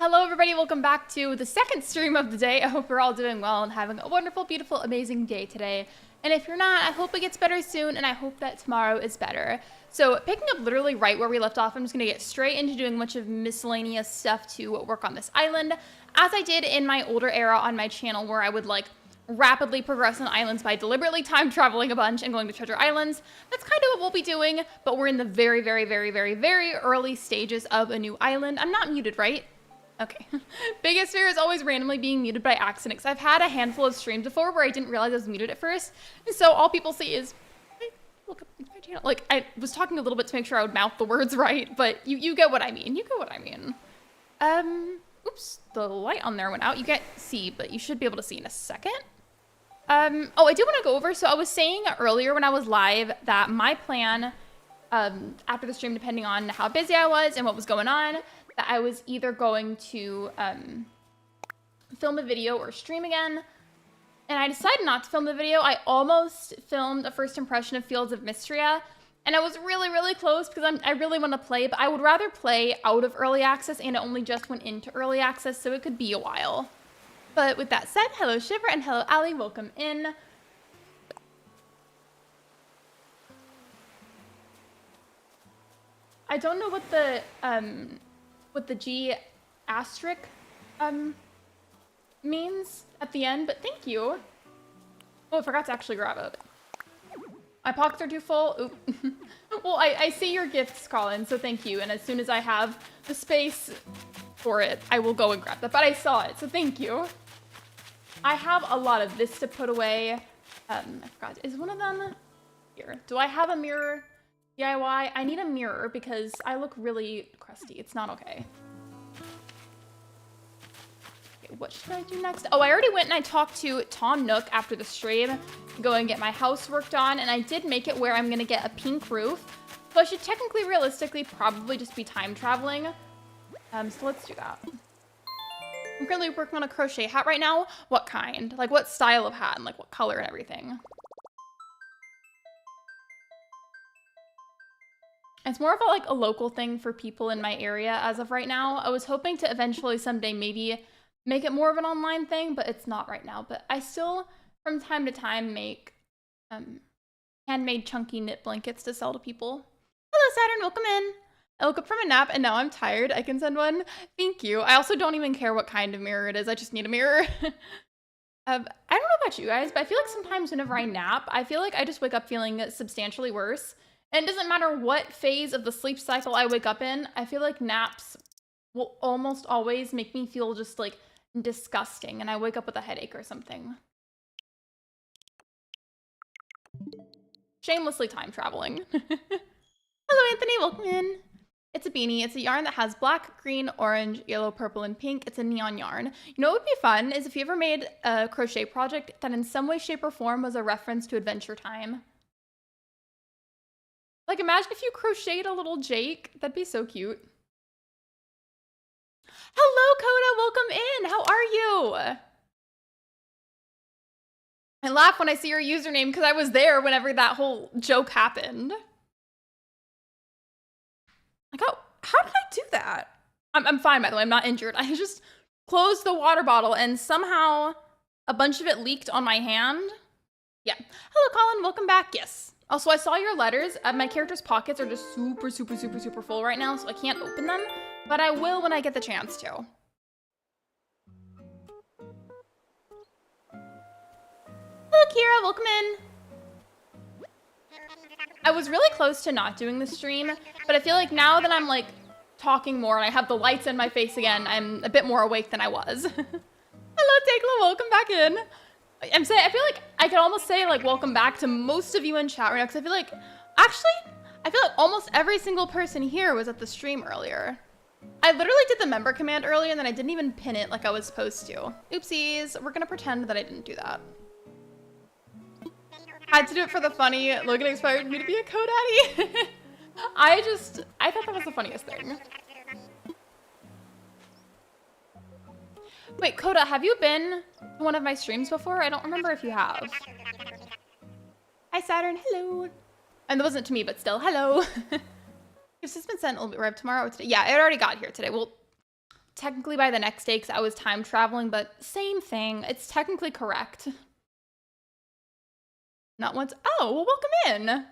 Hello everybody, welcome back to the second stream of the day. I hope you're all doing well and having a wonderful, beautiful, amazing day today. And if you're not, I hope it gets better soon, and I hope that tomorrow is better. So picking up literally right where we left off, I'm just gonna get straight into doing a bunch of miscellaneous stuff to work on this island, as I did in my older era on my channel, where I would like rapidly progress on islands by deliberately time traveling a bunch and going to treasure islands. That's kind of what we'll be doing, but we're in the very, very, very, very, very early stages of a new island. I'm not muted, right? Okay. Biggest fear is always randomly being muted by accident, because I've had a handful of streams before where I didn't realize I was muted at first, and so all people see is, hey, look up my channel. Like, I was talking a little bit to make sure I would mouth the words right, but you get what I mean. You get what I mean. Oops, the light on there went out. You can't see, but you should be able to see in a second. Oh, I do want to go over, so I was saying earlier when I was live that my plan, after the stream, depending on how busy I was and what was going on, that I was either going to film a video or stream again, and I decided not to film the video. I almost filmed a first impression of Fields of Mystria, and I was really, really close because I really want to play, but I would rather play out of early access, and it only just went into early access, so it could be a while. But with that said, hello Shiver and hello Ali, welcome in. I don't know what the G asterisk means at the end, but thank you. Oh, I forgot to actually grab it. My pockets are too full. Oop. Well, I see your gifts, Colin, so thank you. And as soon as I have the space for it, I will go and grab that. But I saw it, so thank you. I have a lot of this to put away. I forgot, is one of them here? Do I have a mirror? DIY? I need a mirror because I look really crusty. It's not okay. Okay, what should I do next? Oh, I already went and I talked to Tom Nook after the stream to go and get my house worked on, and I did make it where I'm gonna get a pink roof. So I should technically, realistically, probably just be time traveling. So let's do that. I'm currently working on a crochet hat right now. What kind? Like what style of hat and like what color and everything? It's more of a local thing for people in my area as of right now. I was hoping to eventually someday maybe make it more of an online thing, but it's not right now. But I still, from time to time, make handmade chunky knit blankets to sell to people. Hello, Saturn, welcome in. I woke up from a nap and now I'm tired. I can send one. Thank you. I also don't even care what kind of mirror it is. I just need a mirror. I don't know about you guys, but I feel like sometimes whenever I nap, I feel like I just wake up feeling substantially worse. And it doesn't matter what phase of the sleep cycle I wake up in, I feel like naps will almost always make me feel just like disgusting and I wake up with a headache or something. Shamelessly time traveling. Hello Anthony, welcome in. It's a beanie. It's a yarn that has black, green, orange, yellow, purple, and pink. It's a neon yarn. You know what would be fun is if you ever made a crochet project that in some way, shape, or form was a reference to Adventure Time. Like, imagine if you crocheted a little Jake. That'd be so cute. Hello, Coda. Welcome in. How are you? I laugh when I see your username because I was there whenever that whole joke happened. Like, oh, how did I do that? I'm fine, by the way. I'm not injured. I just closed the water bottle and somehow a bunch of it leaked on my hand. Yeah. Hello, Colin. Welcome back. Yes. Also, I saw your letters. My character's pockets are just super, super, super, super full right now, so I can't open them, but I will when I get the chance to. Hello, Kira. Welcome in. I was really close to not doing the stream, but I feel like now that I'm like talking more and I have the lights in my face again, I'm a bit more awake than I was. Hello, Tekla, welcome back in. I feel like I could almost say like welcome back to most of you in chat right now, because I feel like, actually, I feel like almost every single person here was at the stream earlier. I literally did the member command earlier and then I didn't even pin it like I was supposed to. Oopsies, we're gonna pretend that I didn't do that. Had to do it for the funny. Logan inspired me to be a co-daddy. I thought that was the funniest thing. Wait, Coda, have you been to one of my streams before? I don't remember if you have. Hi, Saturn. Hello. And that wasn't to me, but still, hello. It's just been sent. Will it arrive tomorrow or today? Yeah, it already got here today. Well, technically by the next day because I was time traveling, but same thing. It's technically correct. Not once. Oh, well, welcome in.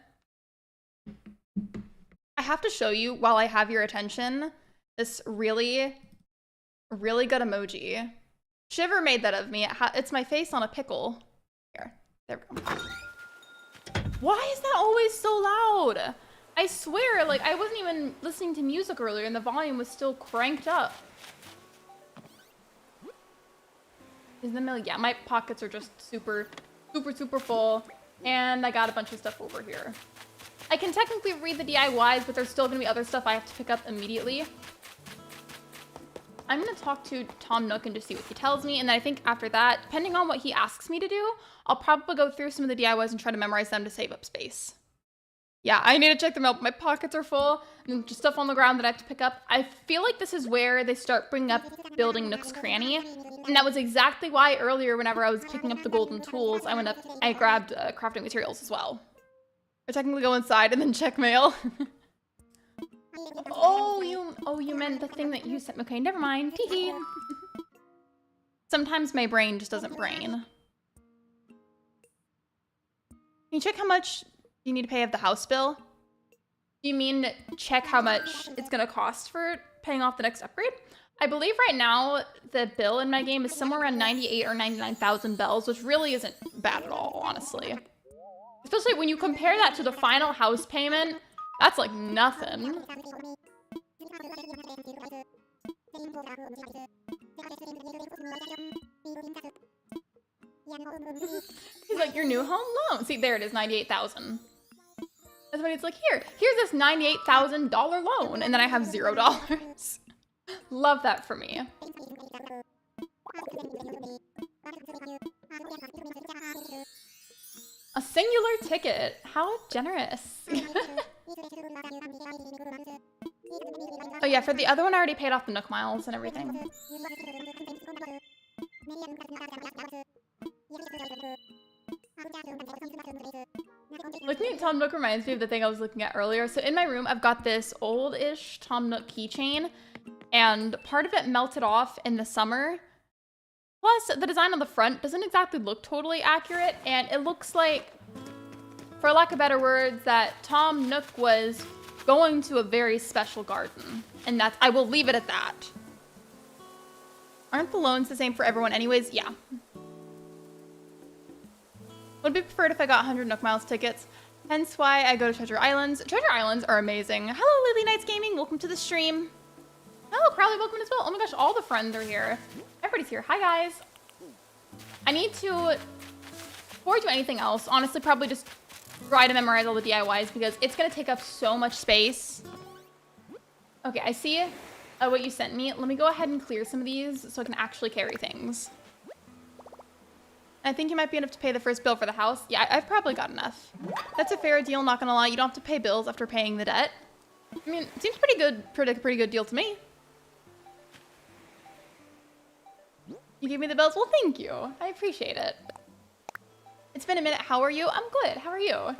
I have to show you, while I have your attention, this really, really good emoji. Shiver made that of me. It's my face on a pickle. Here, there we go. Why is that always so loud? I swear, like, I wasn't even listening to music earlier and the volume was still cranked up. Is the mill? Yeah, my pockets are just super, super, super full. And I got a bunch of stuff over here. I can technically read the DIYs, but there's still gonna be other stuff I have to pick up immediately. I'm gonna talk to Tom Nook and just see what he tells me. And then I think after that, depending on what he asks me to do, I'll probably go through some of the DIYs and try to memorize them to save up space. Yeah, I need to check them out. My pockets are full and just stuff on the ground that I have to pick up. I feel like this is where they start bringing up building Nook's Cranny. And that was exactly why earlier, whenever I was picking up the golden tools, I grabbed crafting materials as well. I technically go inside and then check mail. Oh, you meant the thing that you sent. Okay, never mind. Tee-hee. Sometimes my brain just doesn't brain. Can you check how much you need to pay of the house bill? Do you mean check how much it's gonna cost for paying off the next upgrade? I believe right now the bill in my game is somewhere around 98 or 99,000 bells, which really isn't bad at all, honestly. Especially when you compare that to the final house payment, that's like nothing. He's like, your new home loan. See, there it is, 98,000. That's what it's like, here's this $98,000 loan, and then I have $0. Love that for me. A singular ticket. How generous. Oh yeah, for the other one I already paid off the Nook miles and everything. Looking at Tom Nook reminds me of the thing I was looking at earlier. So in my room, I've got this old-ish Tom Nook keychain, and part of it melted off in the summer. Plus, the design on the front doesn't exactly look totally accurate, and it looks like, for lack of better words, that Tom Nook was going to a very special garden. And I will leave it at that. Aren't the loans the same for everyone anyways? Yeah. Would be preferred if I got 100 Nook Miles tickets. Hence why I go to Treasure Islands. Treasure Islands are amazing. Hello, Lily Knights Gaming. Welcome to the stream. Hello, Crowley. Welcome as well. Oh my gosh, all the friends are here. Everybody's here. Hi, guys. I need to, before I do anything else, honestly, probably just try to memorize all the DIYs because it's going to take up so much space. Okay, I see what you sent me. Let me go ahead and clear some of these so I can actually carry things. I think you might be enough to pay the first bill for the house. Yeah, I've probably got enough. That's a fair deal, not gonna lie. You don't have to pay bills after paying the debt. I mean, it seems pretty good, pretty good deal to me. You gave me the bills? Well, thank you. I appreciate it. It's been a minute. How are you? I'm good. How are you?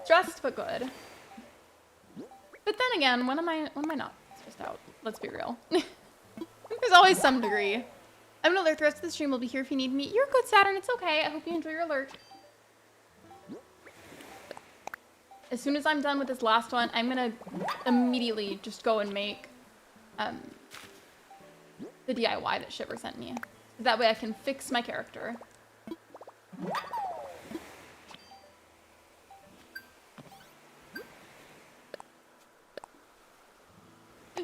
Stressed, but good. But then again, when am I not stressed out? Let's be real. There's always some degree. I'm gonna lurk the rest of the stream. Will be here if you need me. You're good, Saturn. It's okay. I hope you enjoy your lurk. As soon as I'm done with this last one, I'm gonna immediately just go and make the DIY that Shiver sent me. That way I can fix my character.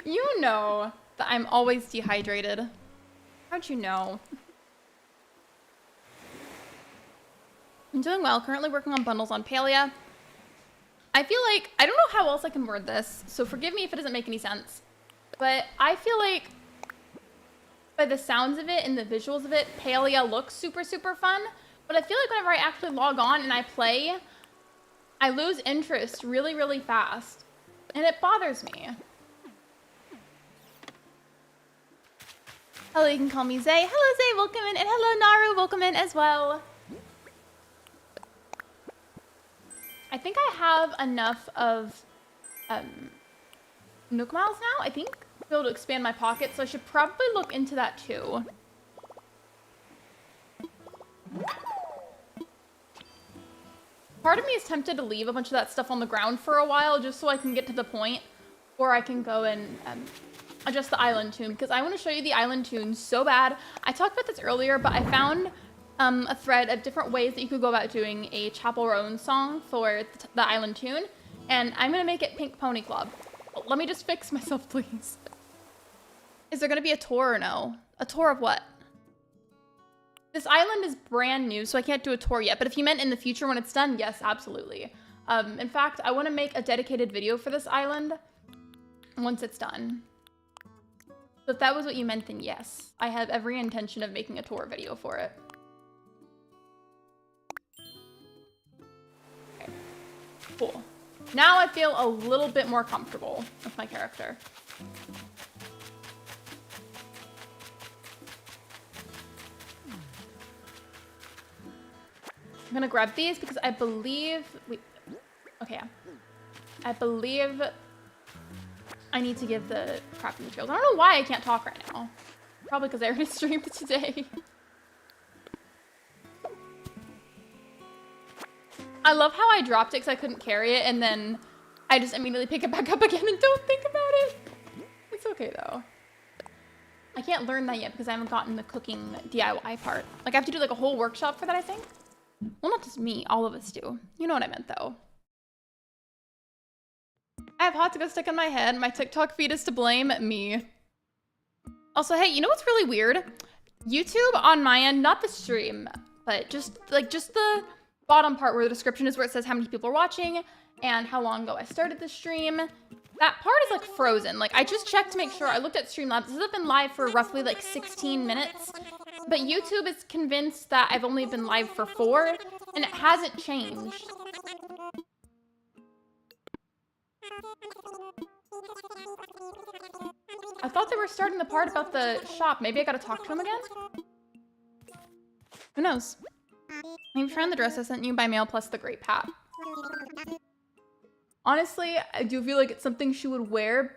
You know that I'm always dehydrated. How'd you know? I'm doing well. Currently working on bundles on Palia. I feel like, I don't know how else I can word this, so forgive me if it doesn't make any sense. But I feel like, by the sounds of it and the visuals of it, Palia looks super, super fun. But I feel like whenever I actually log on and I play, I lose interest really, really fast. And it bothers me. Hello, you can call me Zay. Hello, Zay, welcome in. And hello, Naru, welcome in as well. I think I have enough of Nook Miles now, I think. be able to expand my pocket, so I should probably look into that too. Part of me is tempted to leave a bunch of that stuff on the ground for a while just so I can get to the point, or I can go and adjust the island tune, because I want to show you the island tune so bad. I talked about this earlier, but I found a thread of different ways that you could go about doing a Chappell Roan song for the island tune, and I'm going to make it Pink Pony Club. Let me just fix myself, please. Is there going to be a tour or no? A tour of what? This island is brand new, so I can't do a tour yet. But if you meant in the future when it's done, yes, absolutely. In fact, I want to make a dedicated video for this island once it's done. So if that was what you meant, then yes. I have every intention of making a tour video for it. Okay. Cool. Now I feel a little bit more comfortable with my character. I'm gonna grab these because I believe okay, I believe I need to give the crafting materials. I don't know why I can't talk right now. Probably because I already streamed it today. I love how I dropped it because I couldn't carry it, and then I just immediately pick it back up again and don't think about it. It's okay though. I can't learn that yet because I haven't gotten the cooking DIY part. Like I have to do like a whole workshop for that, I think. Well, not just me, all of us do. You know what I meant though. I have hot to go stuck in my head. My TikTok feed is to blame. Me. Also, hey, you know what's really weird? YouTube on my end, not the stream, but just the bottom part where the description is where it says how many people are watching and how long ago I started the stream. That part is like frozen. Like I just checked to make sure. I looked at Streamlabs. This has been live for roughly like 16 minutes. But YouTube is convinced that I've only been live for 4 and it hasn't changed. I thought they were starting the part about the shop. Maybe I gotta talk to him again? Who knows? I'm trying the dress I sent you by mail plus the great hat. Honestly, I do feel like it's something she would wear.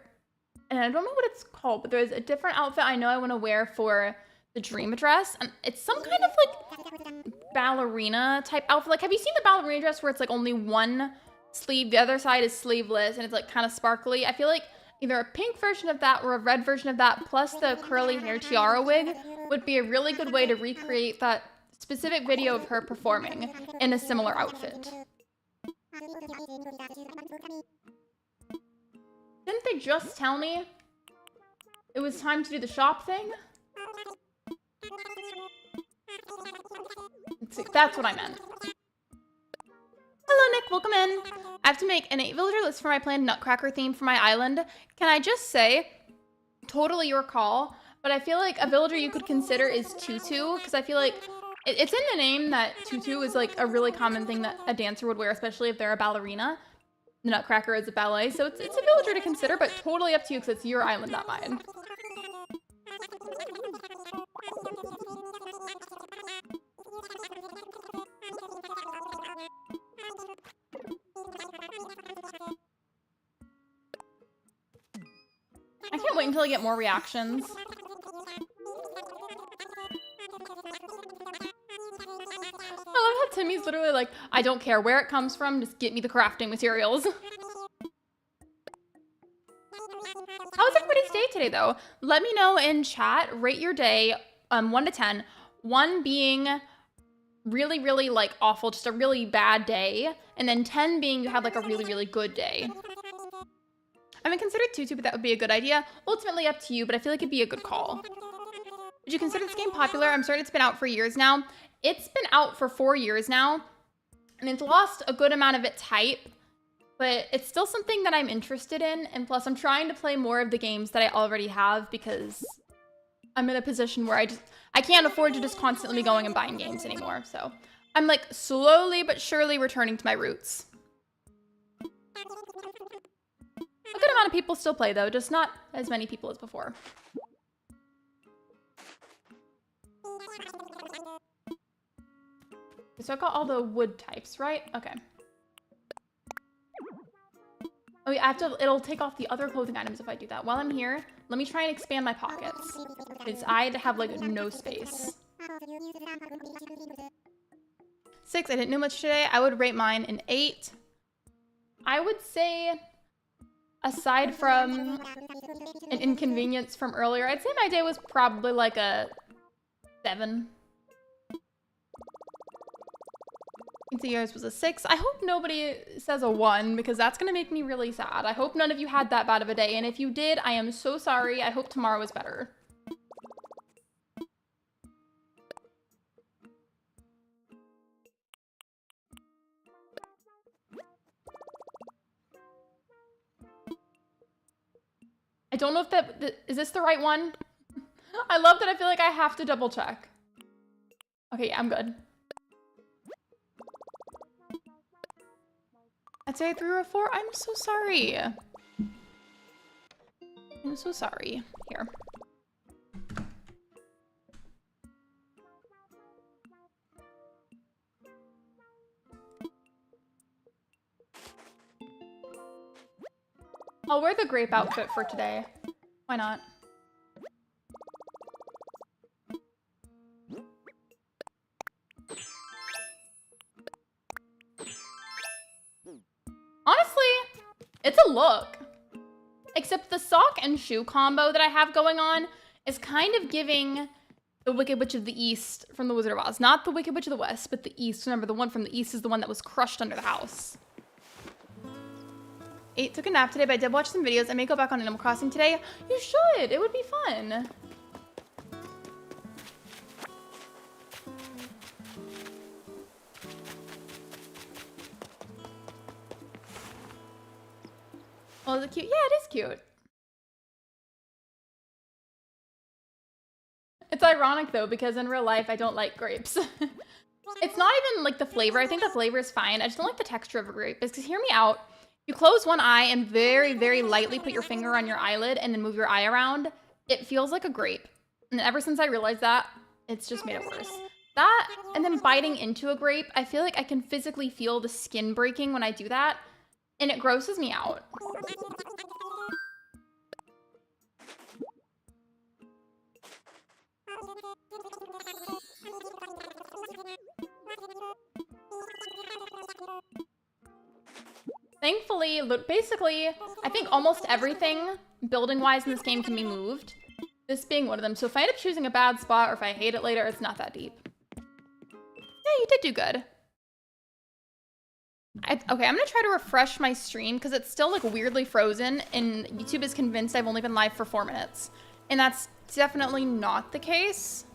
And I don't know what it's called, but there's a different outfit I know I want to wear for the dream dress. And it's some kind of like ballerina type outfit. Like, have you seen the ballerina dress where it's like only one sleeve, the other side is sleeveless, and it's like kind of sparkly? I feel like either a pink version of that or a red version of that plus the curly hair tiara wig would be a really good way to recreate that specific video of her performing in a similar outfit. Didn't they just tell me it was time to do the shop thing? That's what I meant. Hello, Nick. Welcome in. I have to make an 8 villager list for my planned Nutcracker theme for my island. Can I just say, totally your call, but I feel like a villager you could consider is Tutu, because I feel like it's in the name that Tutu is like a really common thing that a dancer would wear, especially if they're a ballerina. The Nutcracker is a ballet, so it's a villager to consider, but totally up to you because it's your island, not mine. I can't wait until I get more reactions. I love how Timmy's literally like, I don't care where it comes from, just get me the crafting materials. How was everybody's day today, though? Let me know in chat. Rate your day 1 to 10. 1 being really, really, like, awful, just a really bad day. And then 10 being you had, like, a really, really good day. I mean, consider Tutu, but that would be a good idea. Ultimately up to you, but I feel like it'd be a good call. Would you consider this game popular? I'm certain it's been out for years now. It's been out for 4 years now. And it's lost a good amount of its hype. But it's still something that I'm interested in, and plus I'm trying to play more of the games that I already have because I'm in a position where I can't afford to just constantly be going and buying games anymore. So I'm like slowly but surely returning to my roots. A good amount of people still play though, just not as many people as before. So I got all the wood types, right? Okay. Oh yeah, I have to, it'll take off the other clothing items if I do that. While I'm here, let me try and expand my pockets. Because I have like no space. 6, I didn't do much today. I would rate mine an 8. I would say, aside from an inconvenience from earlier, I'd say my day was probably like a 7. I think yours was a 6. I hope nobody says a 1 because that's gonna make me really sad. I hope none of you had that bad of a day, and if you did, I am so sorry. I hope tomorrow is better. I don't know if is this the right one? I love that I feel like I have to double check. Okay, yeah, I'm good. I'd say a 3 or a 4. I'm so sorry. I'm so sorry. Here. I'll wear the grape outfit for today. Why not? Honestly, it's a look. Except the sock and shoe combo that I have going on is kind of giving the Wicked Witch of the East from the Wizard of Oz. Not the Wicked Witch of the West, but the East. Remember, the one from the East is the one that was crushed under the house. 8, took a nap today, but I did watch some videos. I may go back on Animal Crossing today. You should. It would be fun. Oh, is it cute? Yeah, it is cute. It's ironic, though, because in real life, I don't like grapes. It's not even, like, the flavor. I think the flavor is fine. I just don't like the texture of a grape. Because, hear me out. You close one eye and very, very lightly put your finger on your eyelid and then move your eye around. It feels like a grape. And ever since I realized that, it's just made it worse. That, and then biting into a grape, I feel like I can physically feel the skin breaking when I do that. And it grosses me out. Thankfully, basically, I think almost everything building-wise in this game can be moved. This being one of them. So if I end up choosing a bad spot or if I hate it later, it's not that deep. Yeah, you did do good. Okay, I'm gonna try to refresh my stream because it's still like weirdly frozen and YouTube is convinced I've only been live for 4 minutes. And that's definitely not the case.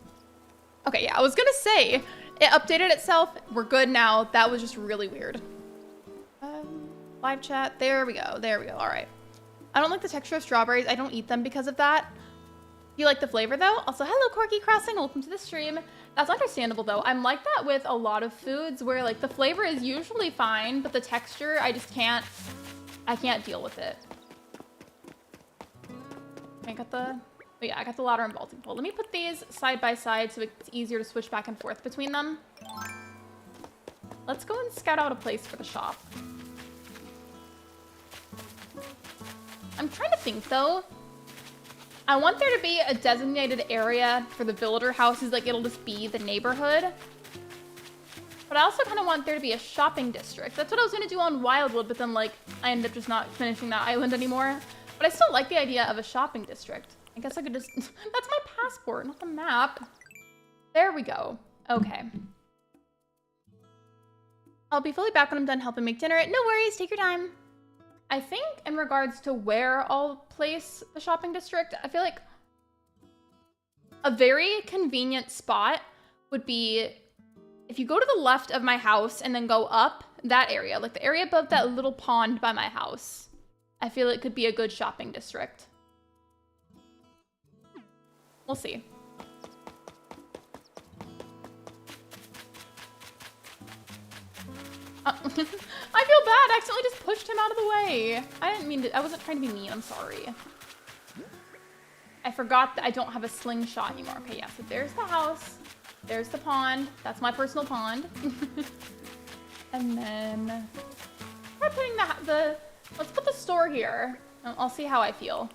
Okay, yeah, I was gonna say, it updated itself. We're good now. That was just really weird. Live chat, there we go, all right. I don't like the texture of strawberries. I don't eat them because of that. You like the flavor though? Also, hello Corky Crossing, welcome to the stream. That's understandable though. I'm like that with a lot of foods where like the flavor is usually fine, but the texture, I can't deal with it. I got the, oh yeah, I got the ladder and vaulting pole. Let me put these side by side so it's easier to switch back and forth between them. Let's go and scout out a place for the shop. I'm trying to think though. I want there to be a designated area for the builder houses, like it'll just be the neighborhood. But I also kind of want there to be a shopping district. That's what I was gonna do on Wildwood, but then like I ended up just not finishing that island anymore. But I still like the idea of a shopping district. I guess I could just, that's my passport, not the map. There we go, okay. I'll be fully back when I'm done helping make dinner. No worries, take your time. I think in regards to where I'll place the shopping district, I feel like a very convenient spot would be if you go to the left of my house and then go up that area, like the area above that little pond by my house. I feel it could be a good shopping district. We'll see. I feel bad. I accidentally just pushed him out of the way. I didn't mean to. I wasn't trying to be mean. I'm sorry. I forgot that I don't have a slingshot anymore. Okay, yeah. So there's the house. There's the pond. That's my personal pond. And then try putting Let's put the store here. And I'll see how I feel.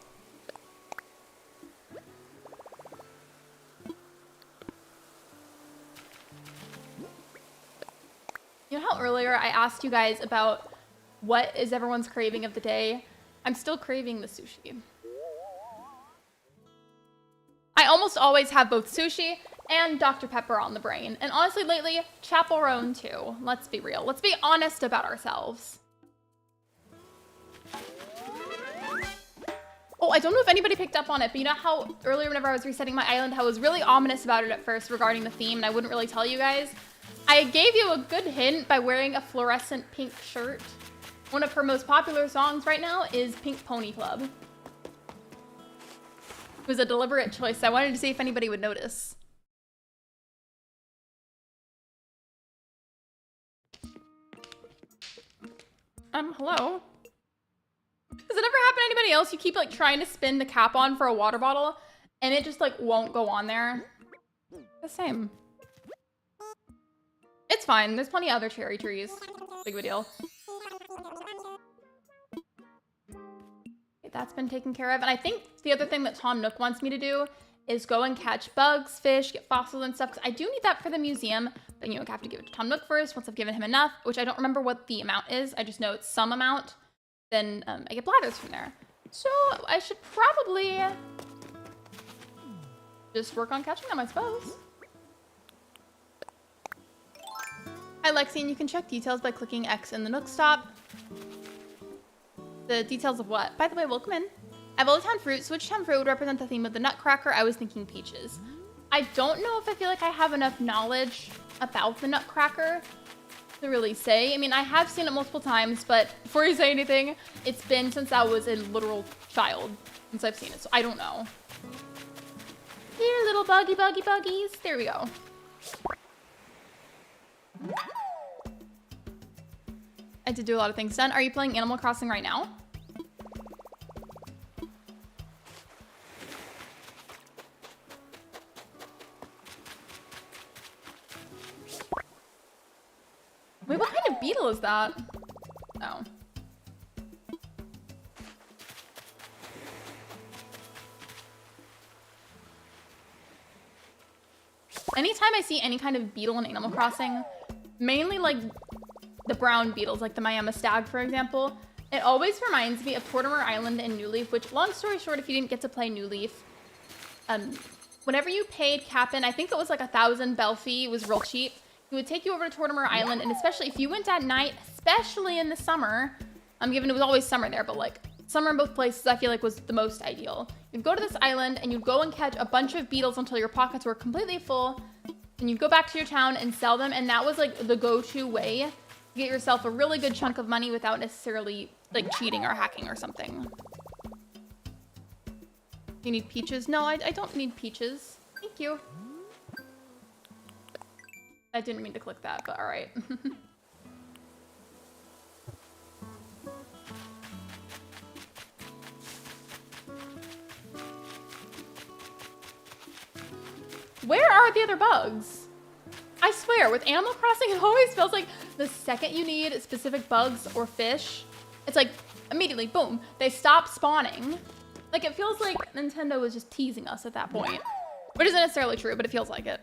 You know how earlier I asked you guys about what is everyone's craving of the day? I'm still craving the sushi. I almost always have both sushi and Dr. Pepper on the brain. And honestly, lately, Chappell Roan too. Let's be real. Let's be honest about ourselves. Oh, I don't know if anybody picked up on it, but you know how earlier whenever I was resetting my island, how I was really ominous about it at first regarding the theme, and I wouldn't really tell you guys? I gave you a good hint by wearing a fluorescent pink shirt. One of her most popular songs right now is Pink Pony Club. It was a deliberate choice. I wanted to see if anybody would notice. Hello? Does it ever happen to anybody else? You keep like trying to spin the cap on for a water bottle and it just like won't go on there. The same. It's fine. There's plenty of other cherry trees. Big of a deal. Okay, that's been taken care of. And I think the other thing that Tom Nook wants me to do is go and catch bugs, fish, get fossils and stuff. Because I do need that for the museum. But you know, I have to give it to Tom Nook first once I've given him enough, which I don't remember what the amount is. I just know it's some amount. Then I get blathers from there. So I should probably just work on catching them, I suppose. Hi, Lexi, and you can check details by clicking X in the Nook stop. The details of what? By the way, welcome in. I have Old Town Fruit, so which town fruit would represent the theme of the Nutcracker? I was thinking peaches. I don't know if I feel like I have enough knowledge about the Nutcracker to really say. I mean, I have seen it multiple times, but before you say anything, it's been since I was a literal child since I've seen it, so I don't know. Here, little buggies. There we go. I did do a lot of things done. Are you playing Animal Crossing right now? Wait, what kind of beetle is that? Oh. Anytime I see any kind of beetle in Animal Crossing, mainly like the brown beetles, like the Miami stag, for example, it always reminds me of Tortimer Island and New Leaf, which, long story short, if you didn't get to play New Leaf, whenever you paid Cap'n, I think it was like 1,000 bell fee, it was real cheap. He would take you over to Tortimer Island, and especially if you went at night, especially in the summer, given it was always summer there, but like summer in both places I feel like was the most ideal. You'd go to this island and you'd go and catch a bunch of beetles until your pockets were completely full, and you'd go back to your town and sell them, and that was like the go-to way to get yourself a really good chunk of money without necessarily like cheating or hacking or something. You need peaches? No, I don't need peaches. Thank you. I didn't mean to click that, but all right. Where are the other bugs? I swear, with Animal Crossing, it always feels like the second you need specific bugs or fish, it's like immediately, boom, they stop spawning. Like it feels like Nintendo was just teasing us at that point, which isn't necessarily true, but it feels like it.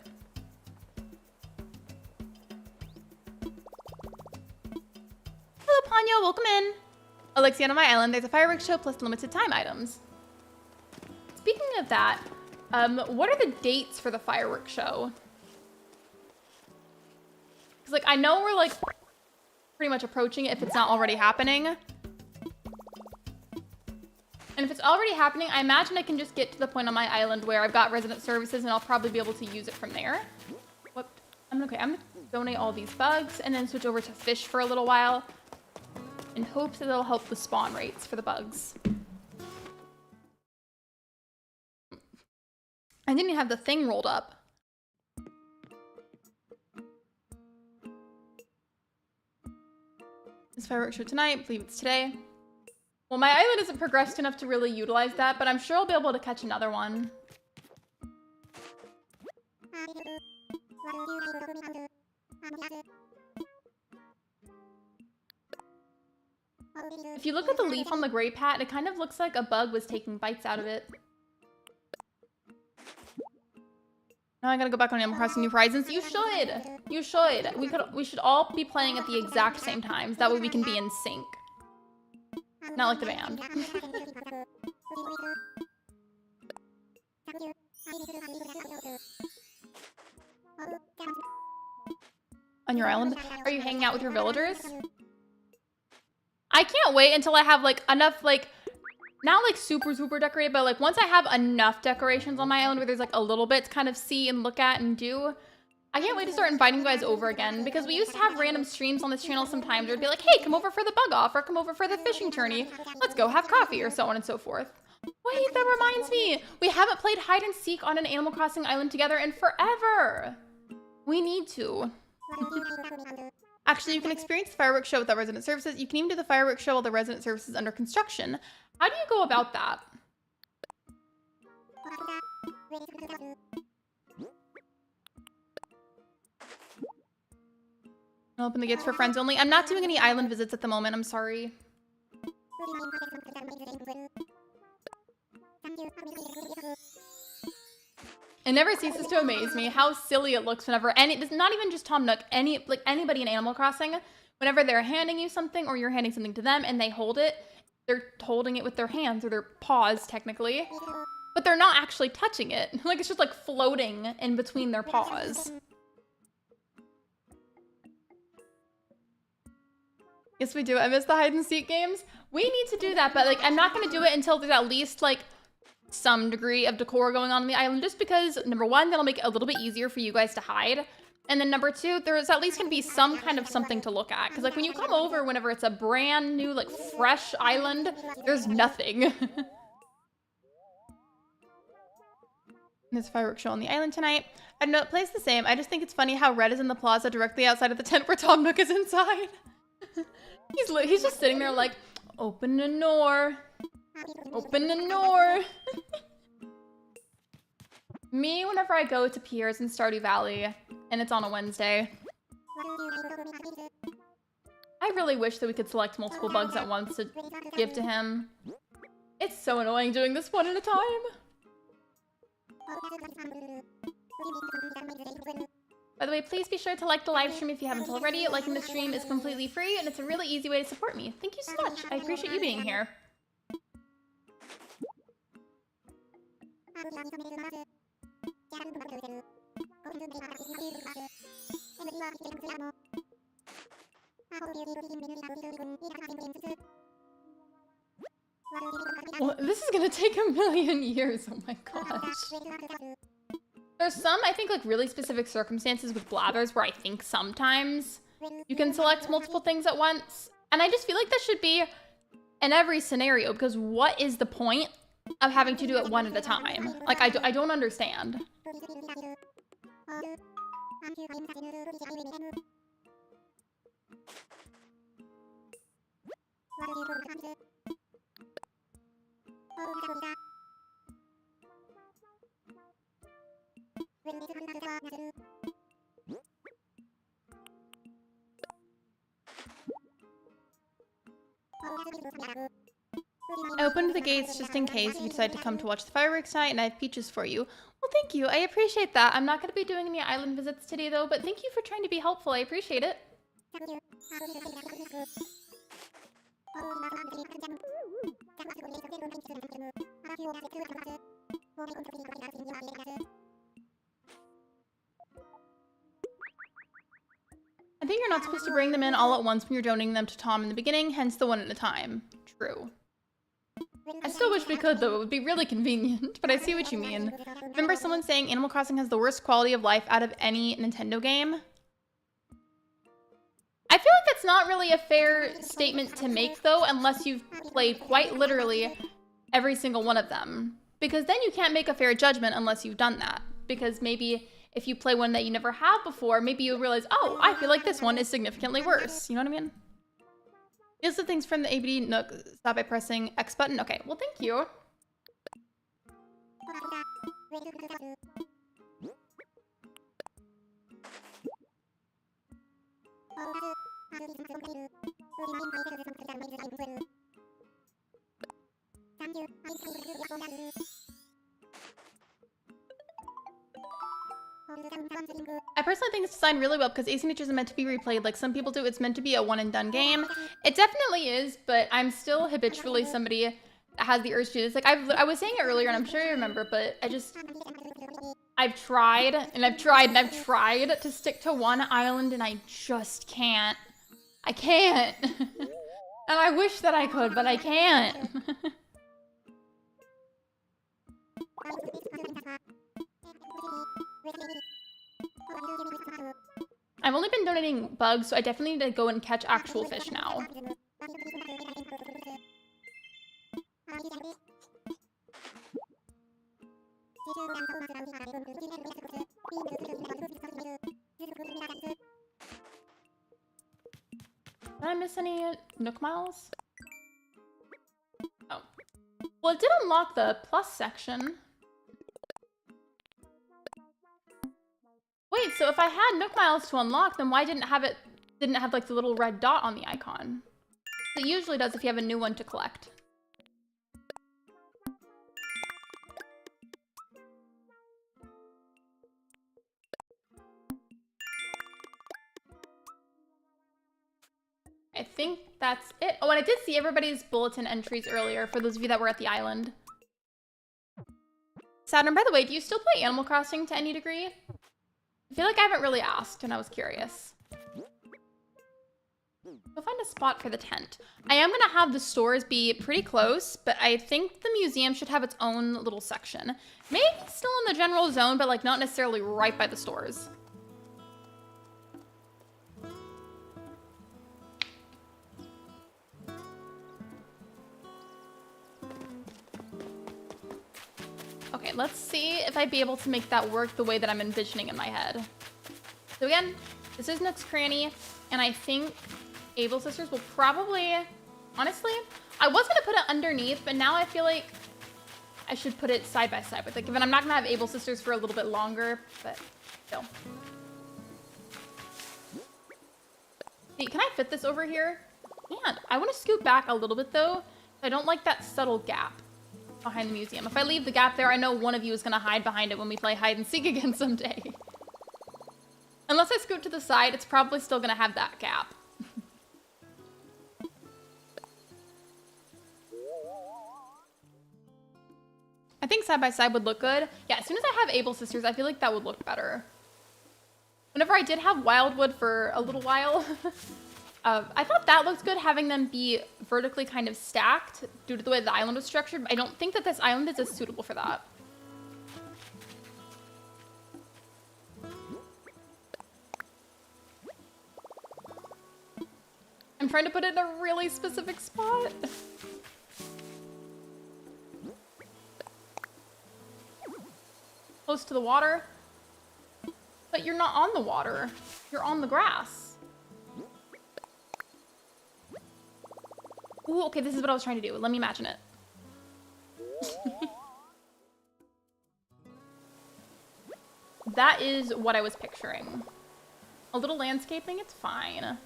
Hello, Ponyo, welcome in. Alexi, on my island, there's a fireworks show plus limited time items. Speaking of that, what are the dates for the fireworks show? Because, like, I know we're, like, pretty much approaching it if it's not already happening. And if it's already happening, I imagine I can just get to the point on my island where I've got resident services and I'll probably be able to use it from there. What? Okay, I'm gonna donate all these bugs and then switch over to fish for a little while in hopes that it'll help the spawn rates for the bugs. I didn't even have the thing rolled up. This fireworks show tonight, I believe it's today. Well, my island isn't progressed enough to really utilize that, but I'm sure I'll be able to catch another one. If you look at the leaf on the gray pat, it kind of looks like a bug was taking bites out of it. Now I gotta go back on Animal Crossing New Horizons. You should! You should! We should all be playing at the exact same times. That way we can be in sync. Not like the band. On your island? Are you hanging out with your villagers? I can't wait until I have, like, enough, like, not, like, super decorated, but, like, once I have enough decorations on my own where there's, like, a little bit to kind of see and look at and do, I can't wait to start inviting you guys over again, because we used to have random streams on this channel sometimes where it'd be like, hey, come over for the bug off, or come over for the fishing tourney, let's go have coffee, or so on and so forth. Wait, that reminds me, we haven't played hide and seek on an Animal Crossing island together in forever. We need to. Actually, you can experience the fireworks show without resident services. You can even do the fireworks show while the resident service is under construction. How do you go about that? I'll open the gates for friends only. I'm not doing any island visits at the moment. I'm sorry. It never ceases to amaze me how silly it looks whenever it's not even just Tom Nook, anybody in Animal Crossing, whenever they're handing you something or you're handing something to them and they hold it, they're holding it with their hands or their paws technically, but they're not actually touching it. Like it's just like floating in between their paws. Yes, we do. I miss the hide and seek games. We need to do that, but like I'm not going to do it until there's at least like some degree of decor going on the island, just because number one, that'll make it a little bit easier for you guys to hide, and then number two, there's at least gonna be some kind of something to look at, because like when you come over, whenever it's a brand new like fresh island, there's nothing. There's a fireworks show on the island tonight. I don't know, it plays the same. I just think it's funny how Red is in the plaza directly outside of the tent where Tom Nook is inside. He's just sitting there like, open the door. Open the door. Me, whenever I go to Piers in Stardew Valley, and it's on a Wednesday, I really wish that we could select multiple bugs at once to give to him. It's so annoying doing this one at a time. By the way, please be sure to like the live stream if you haven't already. Liking the stream is completely free, and it's a really easy way to support me. Thank you so much. I appreciate you being here. Well, this is gonna take a million years. Oh my gosh. There's some, I think, like really specific circumstances with blathers where I think sometimes you can select multiple things at once. And I just feel like that should be in every scenario, because what is the point of having to do it one at a time? Like, I don't understand. I opened the gates just in case you decide to come to watch the fireworks tonight, and I have peaches for you. Well, thank you. I appreciate that. I'm not going to be doing any island visits today, though, but thank you for trying to be helpful. I appreciate it. I think you're not supposed to bring them in all at once when you're donating them to Tom in the beginning, hence the one at a time. True. I still wish we could, though. It would be really convenient, but I see what you mean. Remember someone saying Animal Crossing has the worst quality of life out of any Nintendo game? I feel like that's not really a fair statement to make, though, unless you've played quite literally every single one of them. Because then you can't make a fair judgment unless you've done that. Because maybe if you play one that you never have before, maybe you'll realize, oh, I feel like this one is significantly worse. You know what I mean? Here's the things from the ABD Nook. Stop by pressing X button. Okay, well, thank you. I personally think it's designed really well because asymmetries are meant to be replayed like some people do. It's meant to be a one and done game. It definitely is, but I'm still habitually somebody that has the urge to do this. Like I was saying it earlier, and I'm sure you remember, but I've tried and I've tried and I've tried to stick to one island, and I just can't. I can't. And I wish that I could, but I can't. I've only been donating bugs, so I definitely need to go and catch actual fish now. Did I miss any Nook miles? Oh. Well, it did unlock the plus section. Wait, so if I had Nook miles to unlock, then why didn't it have like the little red dot on the icon? It usually does if you have a new one to collect. I think that's it. Oh, and I did see everybody's bulletin entries earlier for those of you that were at the island. Saturn, by the way, do you still play Animal Crossing to any degree? I feel like I haven't really asked, and I was curious. Go find a spot for the tent. I am gonna have the stores be pretty close, but I think the museum should have its own little section. Maybe still in the general zone, but like not necessarily right by the stores. Okay, let's see if I'd be able to make that work the way that I'm envisioning in my head. So again, this is Nook's Cranny, and I think Able Sisters will probably, honestly, I was gonna put it underneath, but now I feel like I should put it side by side with it, given I'm not gonna have Able Sisters for a little bit longer, but still. See, can I fit this over here? Man, I wanna scoot back a little bit though. I don't like that subtle gap behind the museum. If I leave the gap there, I know one of you is gonna hide behind it when we play hide and seek again someday. Unless I scoot to the side, it's probably still gonna have that gap. I think side by side would look good. Yeah, as soon as I have Able Sisters, I feel like that would look better. Whenever I did have Wildwood for a little while, I thought that looked good, having them be vertically kind of stacked due to the way the island was structured. I don't think that this island is as suitable for that. I'm trying to put it in a really specific spot. Close to the water. But you're not on the water. You're on the grass. Ooh, okay, this is what I was trying to do. Let me imagine it. That is what I was picturing. A little landscaping, it's fine.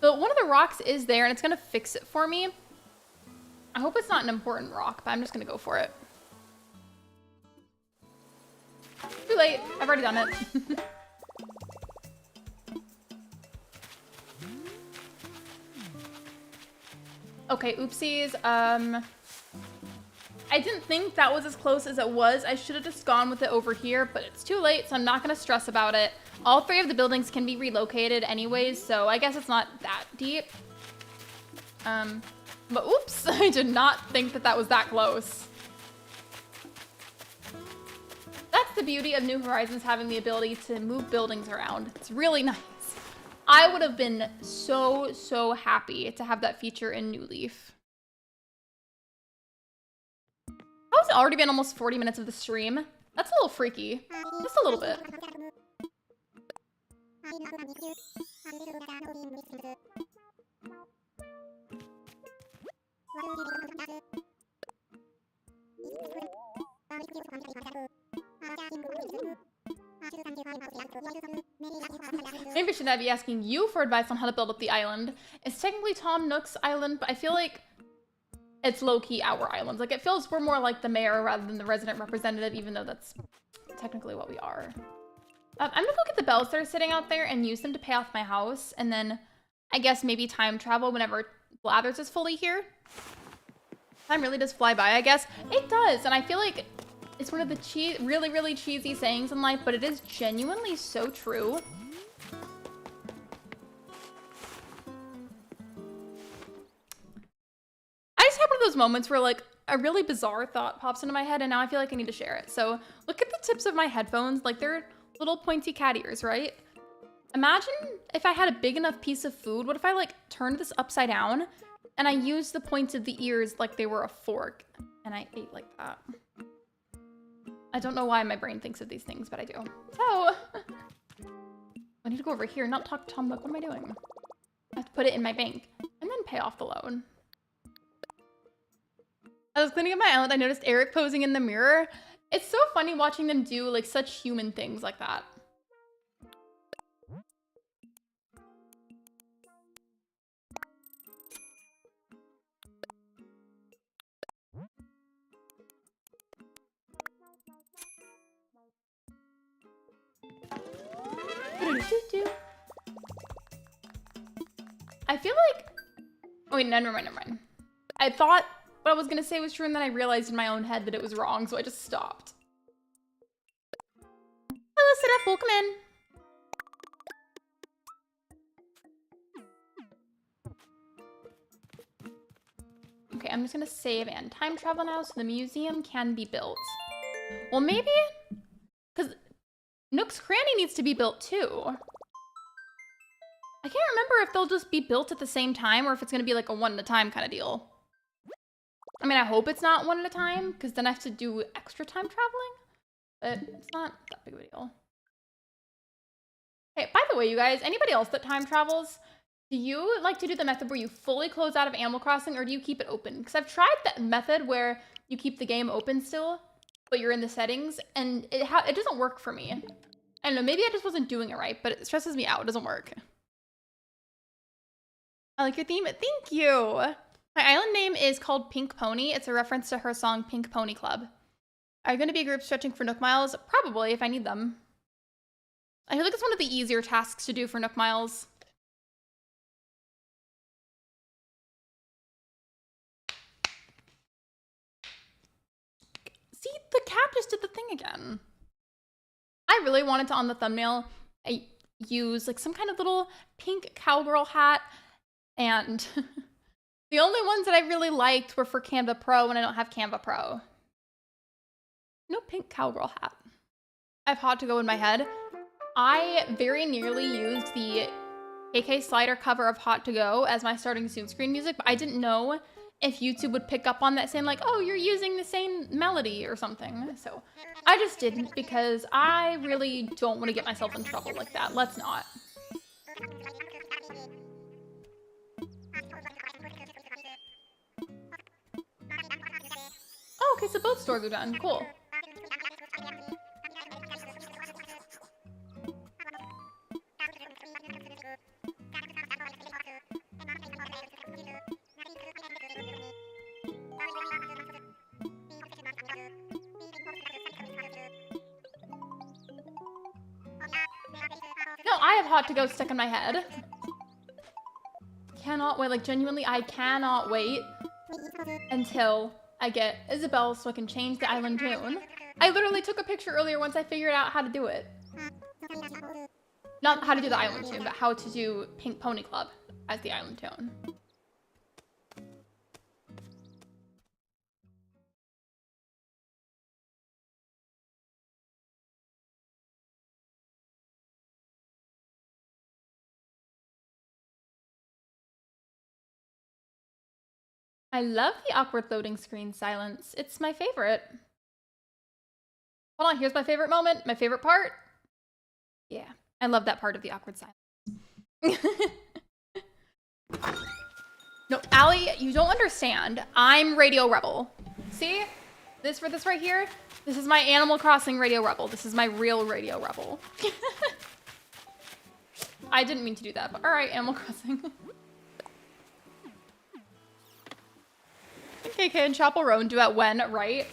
But one of the rocks is there, and it's gonna fix it for me. I hope it's not an important rock, but I'm just gonna go for it. Too late. I've already done it. Okay, oopsies. I didn't think that was as close as it was. I should have just gone with it over here, but it's too late, so I'm not gonna stress about it. All three of the buildings can be relocated anyways, so I guess it's not that deep. But oops, I did not think that that was that close. That's the beauty of New Horizons having the ability to move buildings around. It's really nice. I would have been so happy to have that feature in New Leaf. How has it already been almost 40 minutes of the stream? That's a little freaky. Just a little bit. Maybe should I be asking you for advice on how to build up the island? It's technically Tom Nook's island, but I feel like it's low-key our island. Like, it feels we're more like the mayor rather than the resident representative, even though that's technically what we are. I'm gonna go get the bells that are sitting out there and use them to pay off my house, and then I guess maybe time travel whenever Blathers is fully here. Time really does fly by, I guess. It does, and I feel like it's one of the really, really cheesy sayings in life, but it is genuinely so true. I just had one of those moments where, like, a really bizarre thought pops into my head, and now I feel like I need to share it. So, look at the tips of my headphones. Like, they're little pointy cat ears, right? Imagine if I had a big enough piece of food. What if I, like, turned this upside down, and I used the points of the ears like they were a fork, and I ate like that? I don't know why my brain thinks of these things, but I do. So, I need to go over here and not talk to Tom Nook. What am I doing? I have to put it in my bank and then pay off the loan. I was cleaning up my island. I noticed Eric posing in the mirror. It's so funny watching them do like such human things like that. I feel like... Oh wait, never mind. I thought what I was gonna say was true, and then I realized in my own head that it was wrong, so I just stopped. Hello, sit up, welcome in. Okay, I'm just gonna save and time travel now so the museum can be built. Well, maybe... Because Nook's Cranny needs to be built too. I can't remember if they'll just be built at the same time or if it's gonna be like a one at a time kind of deal. I mean, I hope it's not one at a time, because then I have to do extra time traveling. But it's not that big of a deal. Hey, by the way, you guys, anybody else that time travels, do you like to do the method where you fully close out of Animal Crossing, or do you keep it open? Because I've tried that method where you keep the game open still, but you're in the settings, and it doesn't work for me. I don't know, maybe I just wasn't doing it right, but it stresses me out. It doesn't work. I like your theme. Thank you. My island name is called Pink Pony. It's a reference to her song Pink Pony Club. Are you going to be a group stretching for Nook Miles? Probably, if I need them. I feel like it's one of the easier tasks to do for Nook Miles. See, the cat just did the thing again. I really wanted to, on the thumbnail, I use like some kind of little pink cowgirl hat, and the only ones that I really liked were for Canva Pro, and I don't have Canva Pro. No pink cowgirl hat. I have Hot to Go in my head. I very nearly used the KK slider cover of Hot to Go as my starting Zoom screen music, but I didn't know if YouTube would pick up on that saying like, oh, you're using the same melody or something. So I just didn't, because I really don't want to get myself in trouble like that. Let's not. Oh, okay, so both stores are done. Cool. No, I have Hot to Go stuck in my head. Cannot wait, like genuinely, I cannot wait until I get Isabel so I can change the island tune. I literally took a picture earlier once I figured out how to do it. Not how to do the island tune, but how to do Pink Pony Club as the island tune. I love the awkward loading screen silence. It's my favorite. Hold on, here's my favorite moment, my favorite part. Yeah, I love that part of the awkward silence. No, Allie, you don't understand. I'm Radio Rebel. See? This right here? This is my Animal Crossing Radio Rebel. This is my real Radio Rebel. I didn't mean to do that, but all right, Animal Crossing. KK and Chappell Roan duet when, right?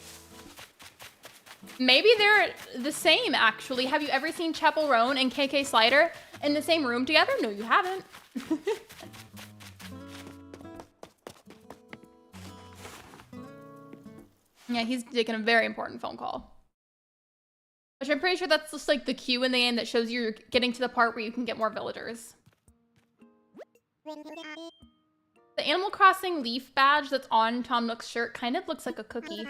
Maybe they're the same, actually. Have you ever seen Chappell Roan and KK Slider in the same room together? No, you haven't. Yeah, he's taking a very important phone call. Which I'm pretty sure that's just like the cue in the game that shows you're getting to the part where you can get more villagers. The Animal Crossing leaf badge that's on Tom Nook's shirt kind of looks like a cookie,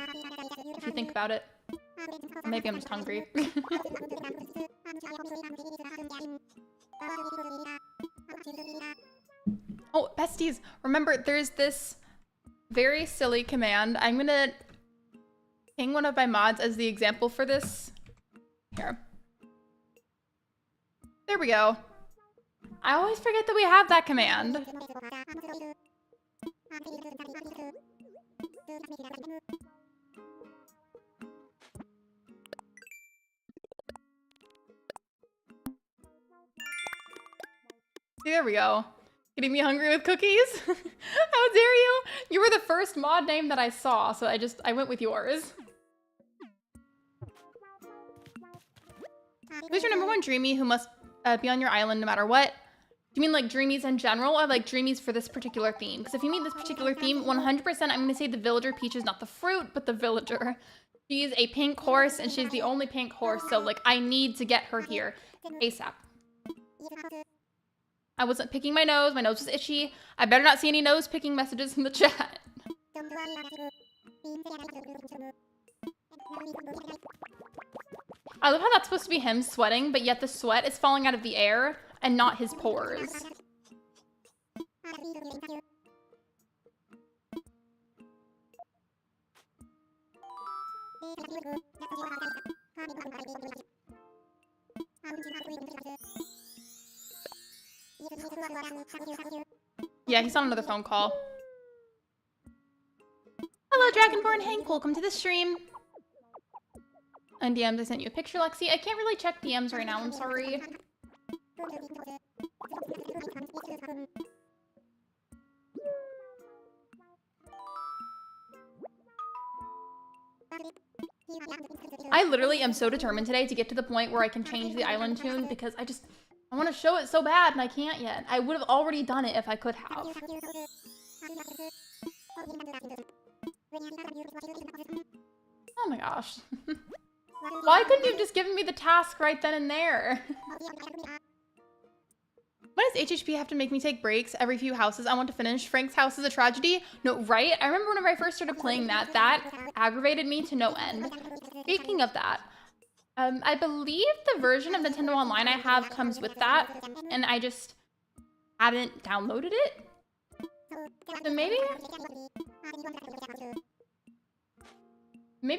if you think about it. Or maybe I'm just hungry. Oh, besties, remember there's this very silly command. I'm gonna ping one of my mods as the example for this. Here. There we go. I always forget that we have that command. See, there we go. Getting me hungry with cookies? How dare you? You were the first mod name that I saw, so I went with yours. Who's your number one dreamie who must be on your island no matter what? Do you mean like dreamies in general or like dreamies for this particular theme? Because if you mean this particular theme, 100% I'm going to say the villager Peach is not the fruit, but the villager. She's a pink horse and she's the only pink horse, so like I need to get her here ASAP. I wasn't picking my nose was itchy. I better not see any nose picking messages in the chat. I love how that's supposed to be him sweating, but yet the sweat is falling out of the air and not his pores. Yeah, he's on another phone call. Hello, Dragonborn Hank. Welcome to the stream. And DMs, I sent you a picture, Lexi. I can't really check DMs right now. I'm sorry. I literally am so determined today to get to the point where I can change the island tune because I want to show it so bad and I can't yet. I would have already done it if I could have. Oh my gosh. Why couldn't you have just given me the task right then and there? Why does HHP have to make me take breaks every few houses I want to finish? Frank's house is a tragedy? No, right? I remember whenever I first started playing that aggravated me to no end. Speaking of that, I believe the version of Nintendo Online I have comes with that, and I just haven't downloaded it. So maybe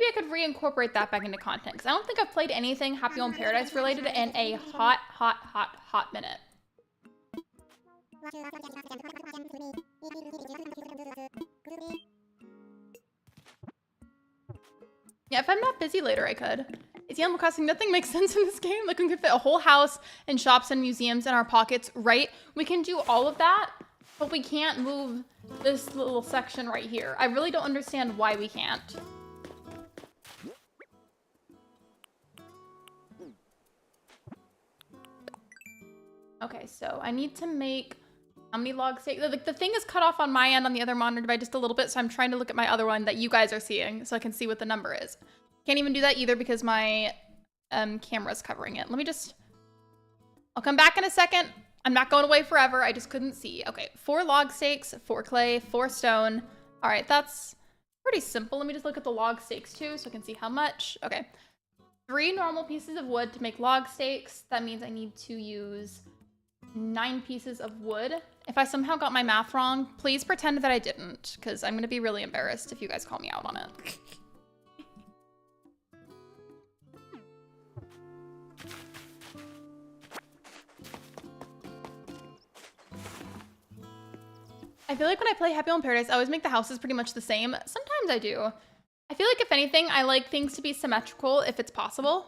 I could reincorporate that back into content, because I don't think I've played anything Happy Home Paradise related in a hot minute. Yeah, if I'm not busy later, I could. It's Animal Crossing. Nothing makes sense in this game. Like, we could fit a whole house and shops and museums in our pockets, right? We can do all of that, but we can't move this little section right here. I really don't understand why we can't. Okay, so I need to make how many log stakes? Like, the thing is cut off on my end on the other monitor by just a little bit, so I'm trying to look at my other one that you guys are seeing so I can see what the number is. Can't even do that either because my camera's covering it. Let me just... I'll come back in a second. I'm not going away forever. I just couldn't see. Okay, 4 log stakes, 4 clay, 4 stone. All right, that's pretty simple. Let me just look at the log stakes too so I can see how much. Okay, 3 normal pieces of wood to make log stakes. That means I need to use 9 pieces of wood. If I somehow got my math wrong, please pretend that I didn't, because I'm going to be really embarrassed if you guys call me out on it. I feel like when I play Happy Home Paradise, I always make the houses pretty much the same. Sometimes I do. I feel like if anything, I like things to be symmetrical if it's possible.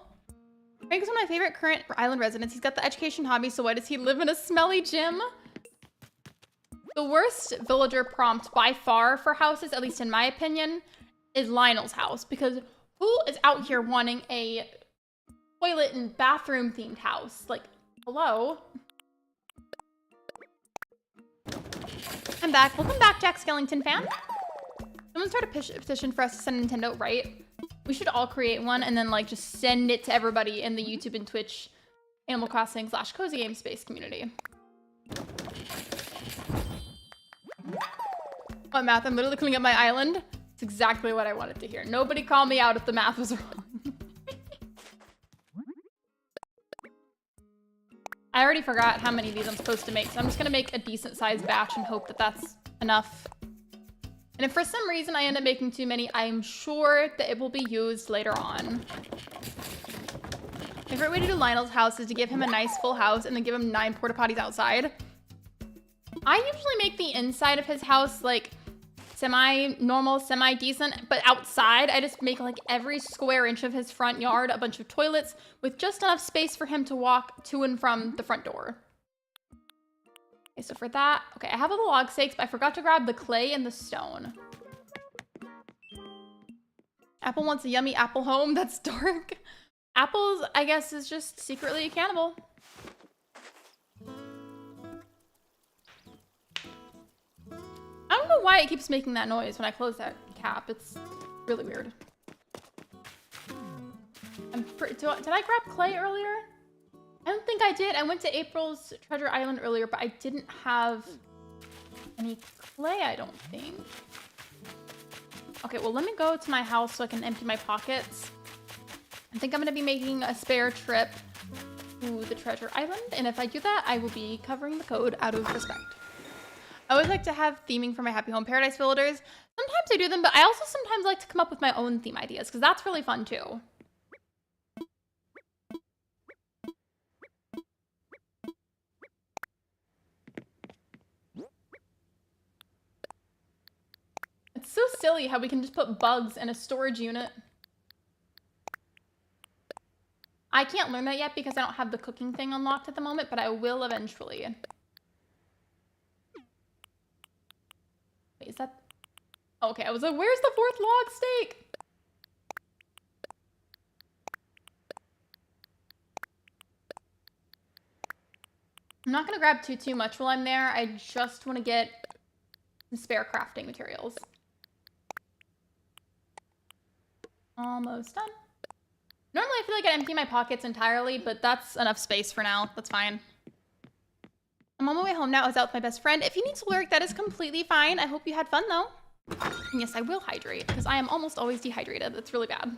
Frank is one of my favorite current island residents. He's got the education hobby, so why does he live in a smelly gym? The worst villager prompt by far for houses, at least in my opinion, is Lionel's house. Because who is out here wanting a toilet and bathroom themed house? Like, hello? I'm back. Welcome back, Jack Skellington fan. Someone started a petition for us to send Nintendo, right? We should all create one and then like just send it to everybody in the YouTube and Twitch Animal Crossing / Cozy Game Space community. What math? I'm literally cleaning up my island. It's exactly what I wanted to hear. Nobody call me out if the math was wrong. I already forgot how many of these I'm supposed to make, so I'm just gonna make a decent sized batch and hope that that's enough. And if for some reason I end up making too many, I'm sure that it will be used later on. A great way to do Lionel's house is to give him a nice full house and then give him 9 porta potties outside. I usually make the inside of his house like semi-normal, semi-decent, but outside I just make like every square inch of his front yard a bunch of toilets with just enough space for him to walk to and from the front door. Okay, so for that, okay, I have all the log stakes, but I forgot to grab the clay and the stone. Apple wants a yummy apple home. That's dark. Apples, I guess, is just secretly a cannibal. I don't know why it keeps making that noise when I close that cap. It's really weird. Did I grab clay earlier? I don't think I did. I went to April's Treasure Island earlier, but I didn't have any clay, I don't think. Okay, well, let me go to my house so I can empty my pockets. I think I'm going to be making a spare trip to the Treasure Island, and if I do that, I will be covering the code out of respect. I always like to have theming for my Happy Home Paradise villagers. Sometimes I do them, but I also sometimes like to come up with my own theme ideas, because that's really fun, too. It's so silly how we can just put bugs in a storage unit. I can't learn that yet because I don't have the cooking thing unlocked at the moment, but I will eventually. Wait, is that... Okay, I was like, where's the 4th log stake? I'm not gonna grab too much while I'm there. I just want to get some spare crafting materials. Almost done. Normally I feel like I empty my pockets entirely, but that's enough space for now. That's fine. I'm on my way home now. I was out with my best friend. If you need to lurk, that is completely fine. I hope you had fun though. And yes, I will hydrate because I am almost always dehydrated. That's really bad.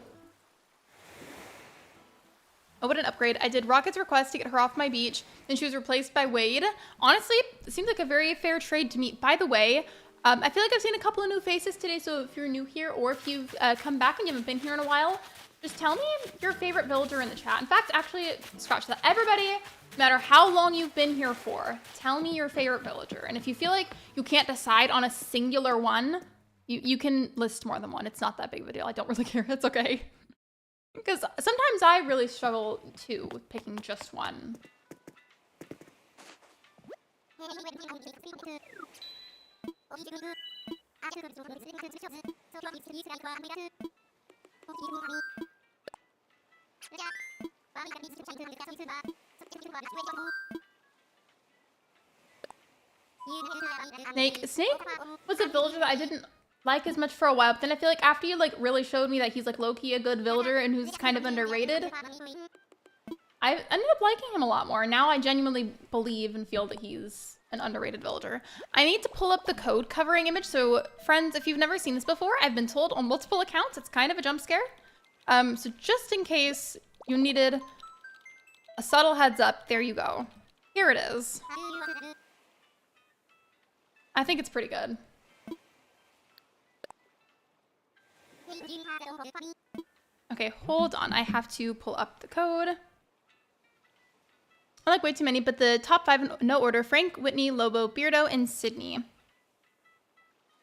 Oh, what an upgrade. I did Rocket's request to get her off my beach. Then she was replaced by Wade. Honestly, it seems like a very fair trade to me. By the way, I feel like I've seen a couple of new faces today. So if you're new here or if you've come back and you haven't been here in a while, just tell me your favorite villager in the chat. In fact, actually, scratch that. Everybody, no matter how long you've been here for, tell me your favorite villager. And if you feel like you can't decide on a singular one, you can list more than one. It's not that big of a deal. I don't really care. It's okay. Because sometimes I really struggle, too, with picking just one. Snake was a villager that I didn't like as much for a while, but then I feel like after you like really showed me that he's like low-key a good villager and who's kind of underrated, I ended up liking him a lot more. Now I genuinely believe and feel that he's an underrated villager. I need to pull up the code covering image. So friends, if you've never seen this before, I've been told on multiple accounts, it's kind of a jump scare. So just in case you needed a subtle heads up, there you go. Here it is. I think it's pretty good. Okay, hold on. I have to pull up the code. I like way too many, but the top 5 in no order: Frank, Whitney, Lobo, Beardo, and Sydney.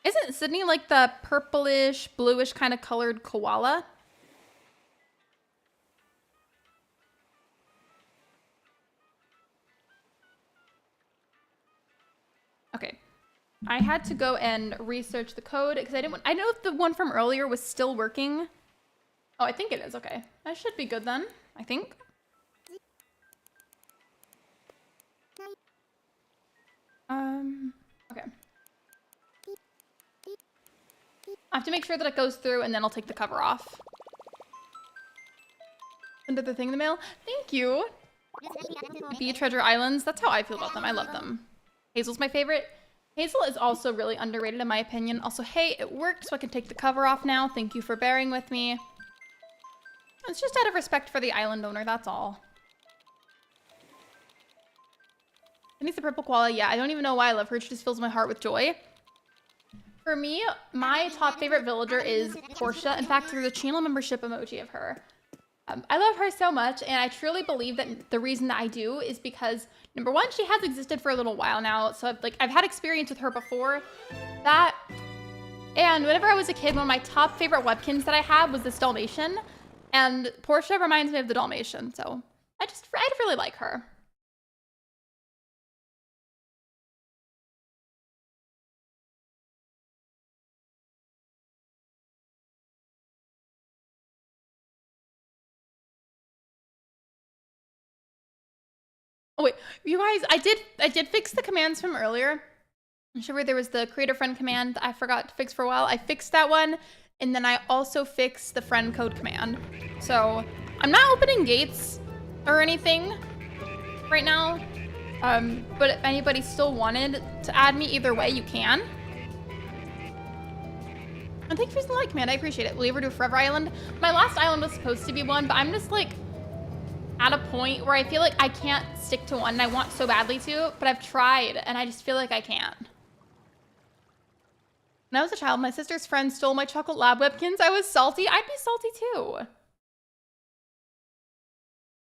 Isn't Sydney like the purplish, bluish kind of colored koala? I had to go and research the code because I didn't. I know if the one from earlier was still working. Oh, I think it is. Okay, that should be good then. I think. Okay. I have to make sure that it goes through, and then I'll take the cover off. Send the thing in the mail. Thank you. Be Treasure Islands. That's how I feel about them. I love them. Hazel's my favorite. Hazel is also really underrated in my opinion. Also, hey, it worked, so I can take the cover off now. Thank you for bearing with me. It's just out of respect for the island owner, that's all. Denise the purple koala. Yeah, I don't even know why I love her. She just fills my heart with joy. For me, my top favorite villager is Portia. In fact, there's a channel membership emoji of her. I love her so much, and I truly believe that the reason that I do is because, number one, she has existed for a little while now, so I've had experience with her before that, and whenever I was a kid, one of my top favorite webkins that I had was this Dalmatian, and Portia reminds me of the Dalmatian, so I really like her. Oh wait, you guys, I did fix the commands from earlier. I'm sure there was the creator friend command that I forgot to fix for a while. I fixed that one, and then I also fixed the friend code command. So I'm not opening gates or anything right now. But if anybody still wanted to add me either way, you can. And thank you for the like command. I appreciate it. Will you ever do a Forever Island? My last island was supposed to be one, but I'm just like at a point where I feel like I can't stick to one, and I want so badly to, but I've tried, and I just feel like I can't. When I was a child, my sister's friend stole my chocolate lab webkins. I was salty. I'd be salty too.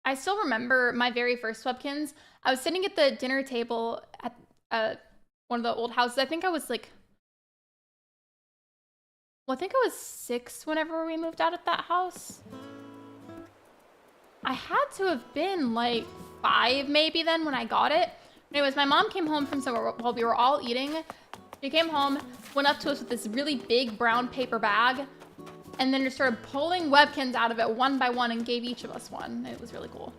I still remember my very first webkins. I was sitting at the dinner table at one of the old houses. I think I was like, well, I think I was 6 whenever we moved out of that house. I had to have been like 5 maybe then when I got it. Anyways, my mom came home from somewhere while we were all eating. She came home, went up to us with this really big brown paper bag, and then just started pulling webkins out of it one by one and gave each of us one. It was really cool.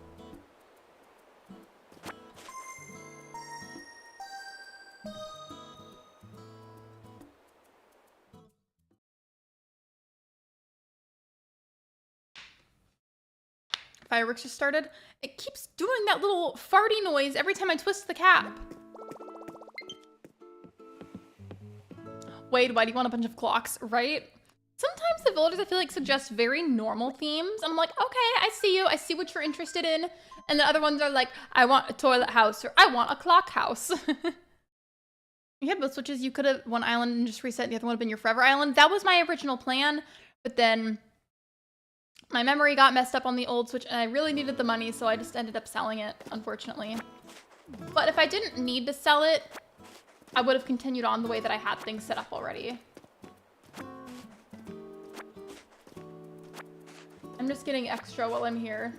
Fireworks just started. It keeps doing that little farty noise every time I twist the cap. Wade, why do you want a bunch of clocks, right? Sometimes the villagers, I feel like, suggest very normal themes. And I'm like, okay, I see you. I see what you're interested in. And the other ones are like, I want a toilet house, or I want a clock house. You had both switches. You could have one island and just reset. The other one would have been your Forever Island. That was my original plan. But then my memory got messed up on the old Switch, and I really needed the money, so I just ended up selling it, unfortunately. But if I didn't need to sell it, I would have continued on the way that I had things set up already. I'm just getting extra while I'm here,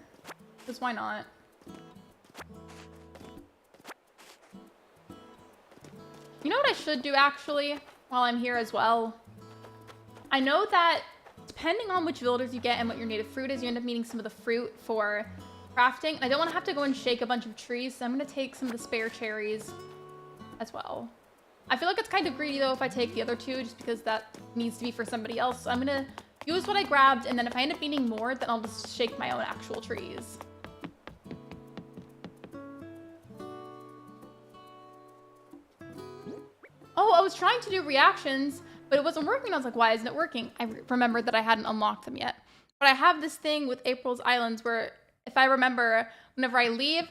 because why not? You know what I should do, actually, while I'm here as well? I know that depending on which villagers you get and what your native fruit is, you end up needing some of the fruit for crafting. And I don't want to have to go and shake a bunch of trees, so I'm going to take some of the spare cherries as well. I feel like it's kind of greedy, though, if I take the other 2, just because that needs to be for somebody else. So I'm going to use what I grabbed, and then if I end up needing more, then I'll just shake my own actual trees. Oh, I was trying to do reactions, but it wasn't working. I was like, why isn't it working? I remembered that I hadn't unlocked them yet. But I have this thing with April's Islands where if I remember, whenever I leave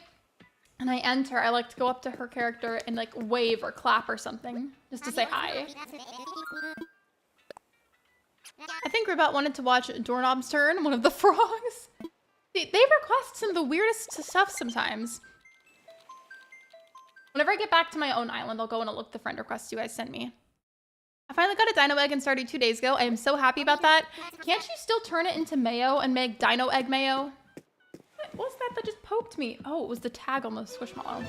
and I enter, I like to go up to her character and like wave or clap or something just to say hi. I think Rebet wanted to watch Doorknob's Turn, one of the frogs. They request some of the weirdest stuff sometimes. Whenever I get back to my own island, I'll go and I'll look the friend requests you guys sent me. I finally got a dino egg and started 2 days ago. I am so happy about that. Can't you still turn it into mayo and make dino egg mayo? What was that just poked me? Oh, it was the tag on the squishmallow.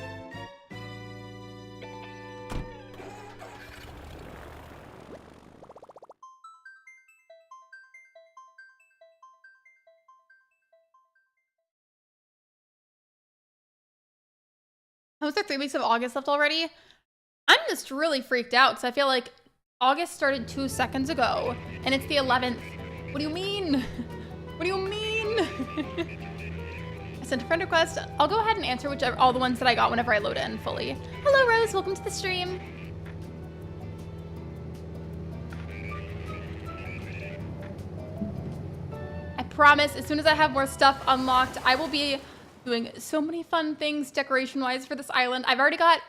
Was there 3 weeks of August left already? I'm just really freaked out because I feel like August started 2 seconds ago and it's the 11th. What do you mean? What do you mean? I sent a friend request. I'll go ahead and answer all the ones that I got whenever I load in fully. Hello, Rose. Welcome to the stream. I promise, as soon as I have more stuff unlocked, I will be doing so many fun things decoration-wise for this island. I've already got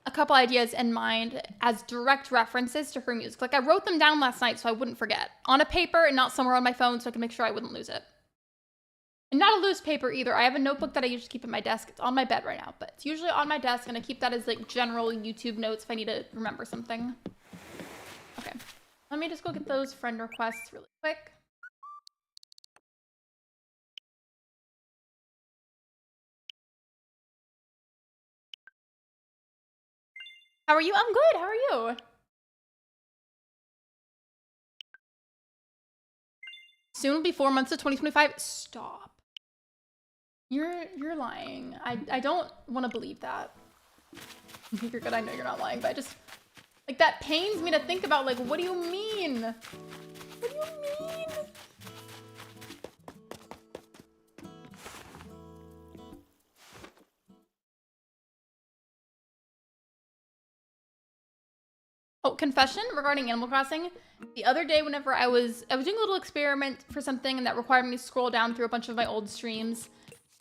a couple ideas in mind as direct references to her music. Like, I wrote them down last night so I wouldn't forget. On a paper and not somewhere on my phone so I can make sure I wouldn't lose it. And not a loose paper either. I have a notebook that I usually keep at my desk. It's on my bed right now, but it's usually on my desk, and I keep that as like general YouTube notes if I need to remember something. Okay, let me just go get those friend requests really quick. How are you? I'm good. How are you? Soon will be 4 months of 2025. Stop. You're lying. I don't want to believe that. You're good. I know you're not lying, but I just like that pains me to think about. Like, what do you mean? What do you mean? Oh, confession regarding Animal Crossing. The other day, whenever I was doing a little experiment for something and that required me to scroll down through a bunch of my old streams.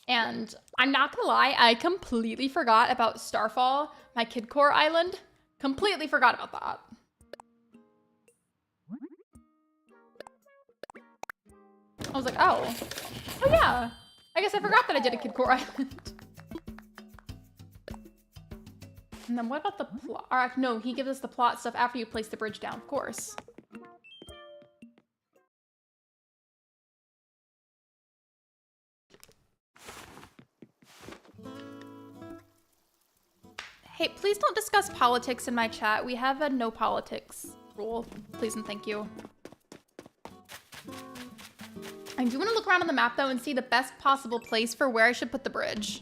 And I'm not gonna lie, I completely forgot about Starfall, my Kidcore island. Completely forgot about that. I was like, oh yeah. I guess I forgot that I did a Kidcore island. And then what about the plot? No, he gives us the plot stuff after you place the bridge down, of course. Hey, please don't discuss politics in my chat. We have a no politics rule. Please and thank you. I do want to look around on the map though and see the best possible place for where I should put the bridge.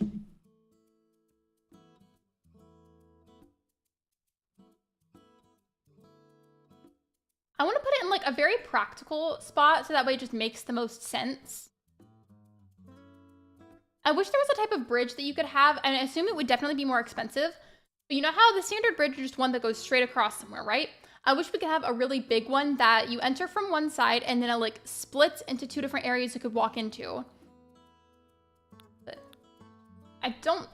I want to put it in like a very practical spot so that way it just makes the most sense. I wish there was a type of bridge that you could have, and I assume it would definitely be more expensive. But you know how the standard bridge is just one that goes straight across somewhere, right? I wish we could have a really big one that you enter from one side and then it like splits into 2 different areas you could walk into. But I don't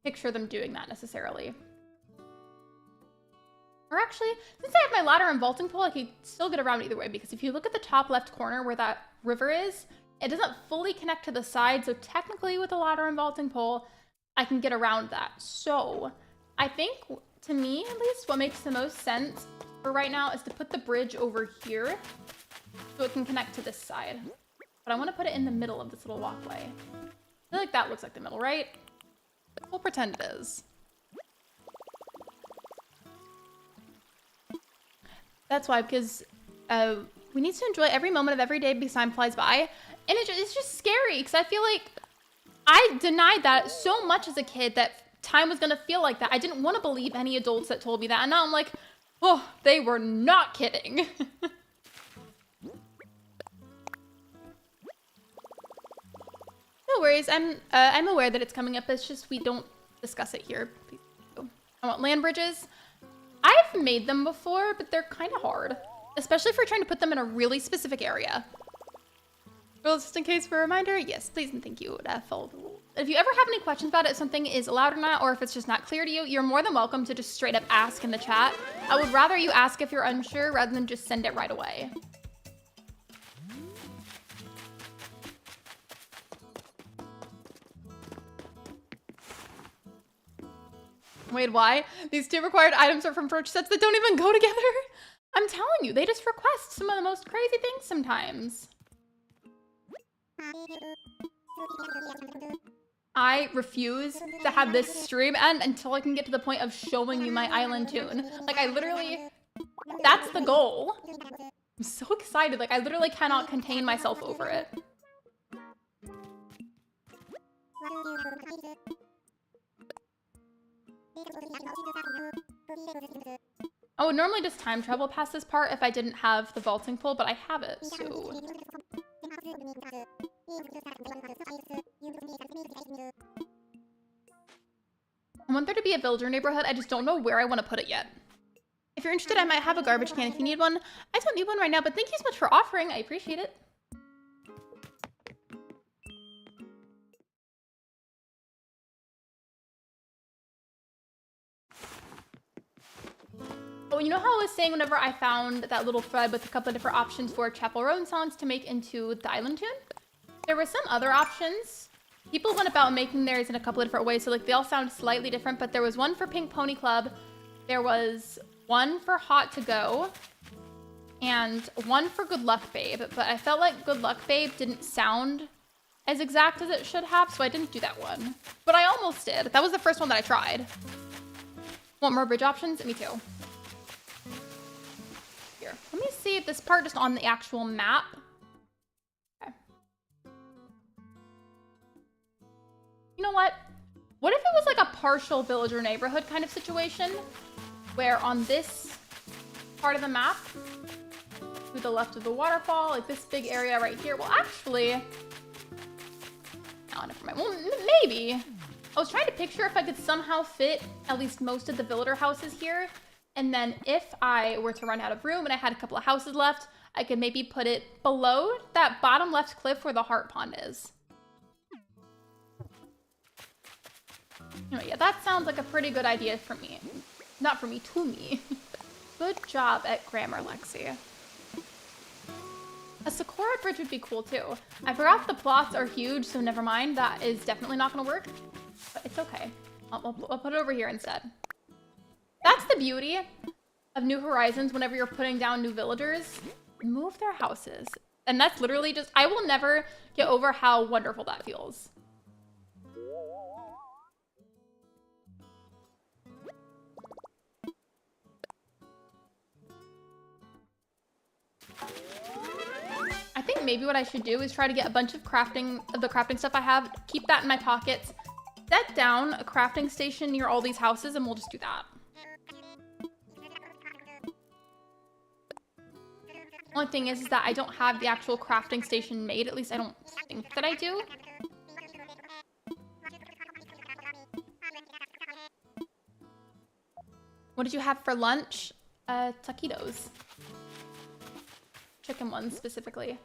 picture them doing that necessarily. Or actually, since I have my ladder and vaulting pole, I could still get around either way, because if you look at the top left corner where that river is, it doesn't fully connect to the side, so technically with a ladder and vaulting pole, I can get around that. So I think, to me at least, what makes the most sense for right now is to put the bridge over here so it can connect to this side. But I want to put it in the middle of this little walkway. I feel like that looks like the middle, right? We'll pretend it is. That's why, because we need to enjoy every moment of every day because time flies by. And it's just scary because I feel like I denied that so much as a kid that time was going to feel like that. I didn't want to believe any adults that told me that. And now I'm like, oh, they were not kidding. No worries. I'm aware that it's coming up. It's just we don't discuss it here. I want land bridges. I've made them before, but they're kind of hard, especially if you're trying to put them in a really specific area. Well, just in case for a reminder, yes, please and thank you. Follow the rules. If you ever have any questions about it, if something is allowed or not, or if it's just not clear to you, you're more than welcome to just straight up ask in the chat. I would rather you ask if you're unsure rather than just send it right away. Wait, why? These 2 required items are from purchase sets that don't even go together? I'm telling you, they just request some of the most crazy things sometimes. I refuse to have this stream end until I can get to the point of showing you my island tune. Like, I literally, that's the goal. I'm so excited. Like, I literally cannot contain myself over it. I would normally just time travel past this part if I didn't have the vaulting pull, but I have it, so... I want there to be a villager neighborhood, I just don't know where I want to put it yet. If you're interested, I might have a garbage can if you need one. I don't need one right now, but thank you so much for offering. I appreciate it. Oh, you know how I was saying whenever I found that little thread with a couple of different options for Chappell Roan songs to make into the island tune? There were some other options. People went about making theirs in a couple of different ways, so like they all sound slightly different, but there was one for Pink Pony Club, there was one for Hot to Go, and one for Good Luck Babe, but I felt like Good Luck Babe didn't sound as exact as it should have, so I didn't do that one. But I almost did. That was the first one that I tried. Want more bridge options? Me too. Here, let me see if this part just on the actual map. Okay. You know what? What if it was like a partial villager neighborhood kind of situation? Where on this part of the map, to the left of the waterfall, like this big area right here. Well, actually, no, never mind. Well, maybe. I was trying to picture if I could somehow fit at least most of the villager houses here. And then if I were to run out of room and I had a couple of houses left, I could maybe put it below that bottom left cliff where the heart pond is. Oh, yeah, that sounds like a pretty good idea for me. Not for me, to me. Good job at grammar, Lexi. A Sakura bridge would be cool too. I forgot the plots are huge, so never mind. That is definitely not gonna work, but it's okay. I'll put it over here instead. That's the beauty of New Horizons whenever you're putting down new villagers. Move their houses. And that's literally just, I will never get over how wonderful that feels. I think maybe what I should do is try to get a bunch of the crafting stuff I have, keep that in my pockets, set down a crafting station near all these houses, and we'll just do that. Only thing is that I don't have the actual crafting station made, at least I don't think that I do. What did you have for lunch? Taquitos. Chicken ones specifically.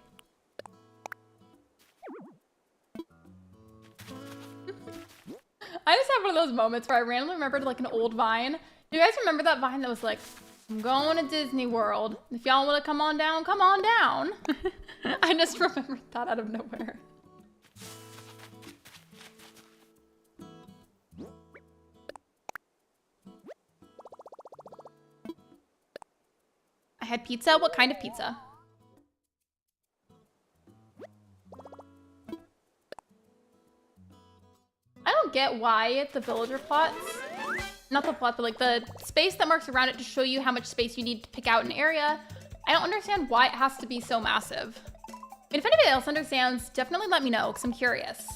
I just have one of those moments where I randomly remembered like an old Vine. Do you guys remember that Vine that was like, I'm going to Disney World. If y'all want to come on down, come on down. I just remembered that out of nowhere. I had pizza. What kind of pizza? I don't get why the villager plots, not the plot, but like the space that marks around it to show you how much space you need to pick out an area. I don't understand why it has to be so massive. I mean, if anybody else understands, definitely let me know, because I'm curious.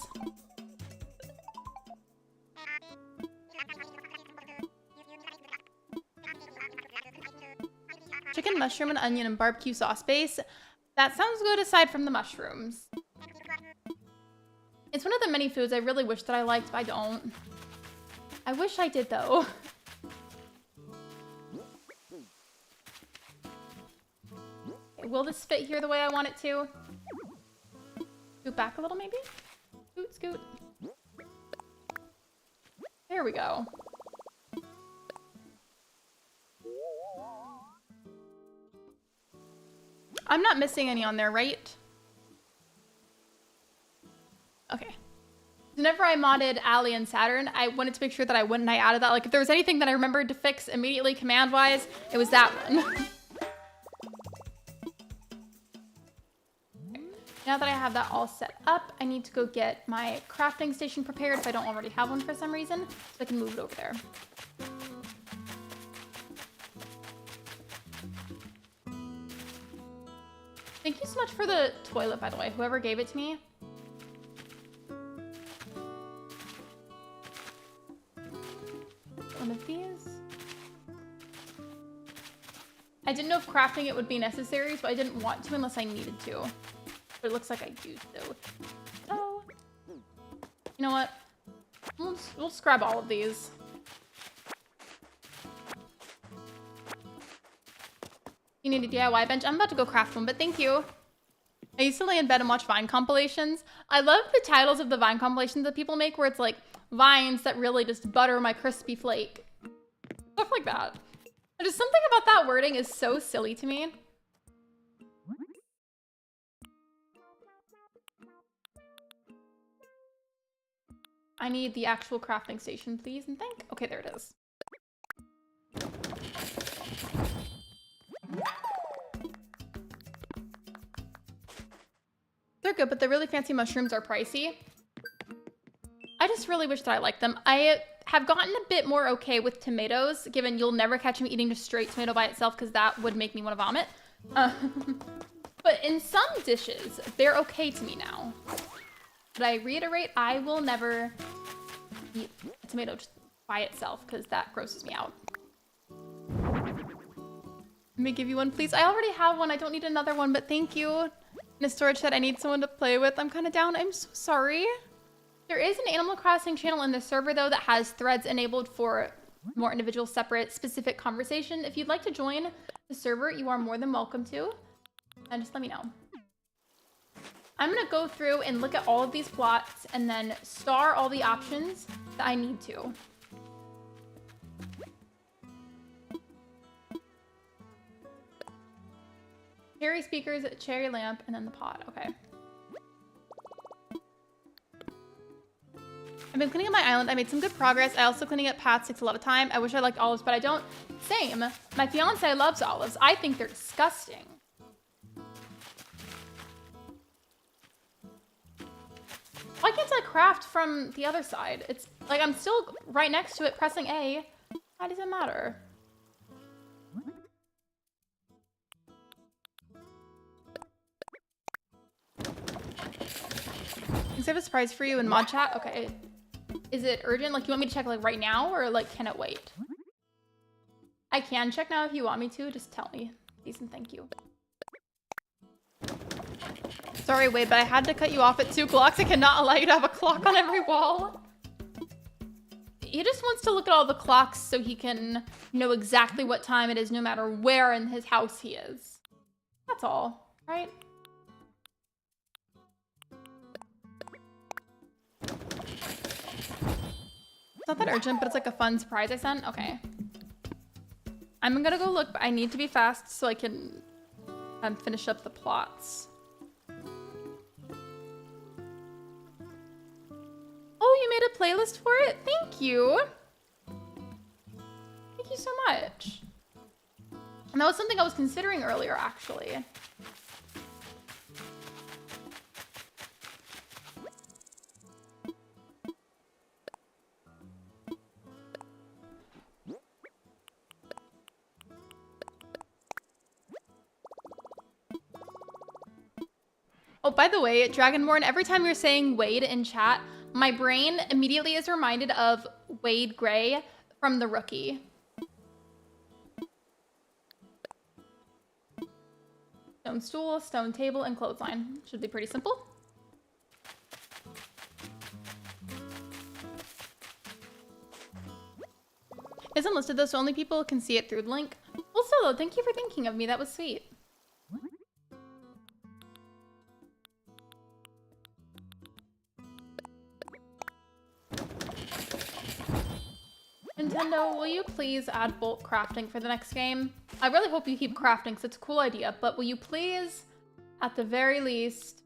Chicken, mushroom, and onion, and barbecue sauce base. That sounds good aside from the mushrooms. It's one of the many foods I really wish that I liked, but I don't. I wish I did, though. Okay, will this fit here the way I want it to? Scoot back a little, maybe? Scoot, scoot. There we go. I'm not missing any on there, right? Okay. Whenever I modded Ali and Saturn, I wanted to make sure that I added that. Like, if there was anything that I remembered to fix immediately command-wise, it was that one. Okay. Now that I have that all set up, I need to go get my crafting station prepared if I don't already have one for some reason, so I can move it over there. Thank you so much for the toilet, by the way, whoever gave it to me. One of I didn't know if crafting it would be necessary, so I didn't want to unless I needed to. But it looks like I do, so. So, you know what? We'll just grab all of these. You need a DIY bench? I'm about to go craft one, but thank you. I used to lay in bed and watch Vine compilations. I love the titles of the Vine compilations that people make where it's like, vines that really just butter my crispy flake. Stuff like that. Just something about that wording is so silly to me. I need the actual crafting station, please, and thank. Okay, there it is. They're good, but the really fancy mushrooms are pricey. I just really wish that I liked them. I have gotten a bit more okay with tomatoes, given you'll never catch me eating just straight tomato by itself because that would make me want to vomit. But in some dishes, they're okay to me now. But I reiterate, I will never eat a tomato just by itself because that grosses me out. Let me give you one, please. I already have one. I don't need another one, but thank you. In a storage set, I need someone to play with. I'm kind of down. I'm so sorry. There is an Animal Crossing channel in the server, though, that has threads enabled for more individual, separate, specific conversation. If you'd like to join the server, you are more than welcome to. And just let me know. I'm going to go through and look at all of these plots and then star all the options that I need to. Cherry speakers, cherry lamp, and then the pot. Okay. I've been cleaning up my island. I made some good progress. I also cleaning up paths takes a lot of time. I wish I liked olives, but I don't. Same. My fiance loves olives. I think they're disgusting. Why can't I craft from the other side? It's like I'm still right next to it pressing A. Why does it matter? I have a surprise for you in mod chat. Okay. Is it urgent? Like, you want me to check like right now or like can it wait? I can check now if you want me to. Just tell me. Please and thank you. Sorry, Wade, but I had to cut you off at 2 clocks. I cannot allow you to have a clock on every wall. He just wants to look at all the clocks so he can know exactly what time it is no matter where in his house he is. That's all, right? It's not that urgent, but it's like a fun surprise I sent. Okay. I'm gonna go look, but I need to be fast so I can finish up the plots. Oh, you made a playlist for it? Thank you. Thank you so much. And that was something I was considering earlier, actually. Oh, by the way, Dragonborn, every time you're saying Wade in chat, my brain immediately is reminded of Wade Gray from The Rookie. Stone stool, stone table, and clothesline. Should be pretty simple. Isn't listed though, so only people can see it through the link. Well, Solo, thank you for thinking of me. That was sweet. Nintendo, will you please add bulk crafting for the next game? I really hope you keep crafting because it's a cool idea, but will you please, at the very least,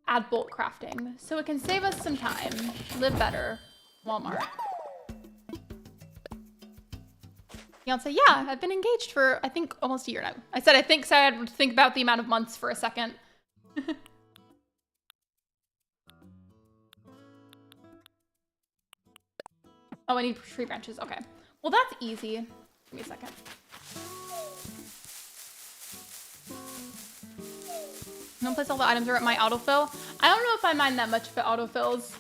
add bulk crafting so it can save us some time. Live better, Walmart. Fiance, yeah, I've been engaged for, I think, almost a year now. I said I think, so I had to think about the amount of months for a second. Oh, I need tree branches. Okay. Well, that's easy. Give me a second. Don't place all the items are at my autofill. I don't know if I mind that much if it autofills.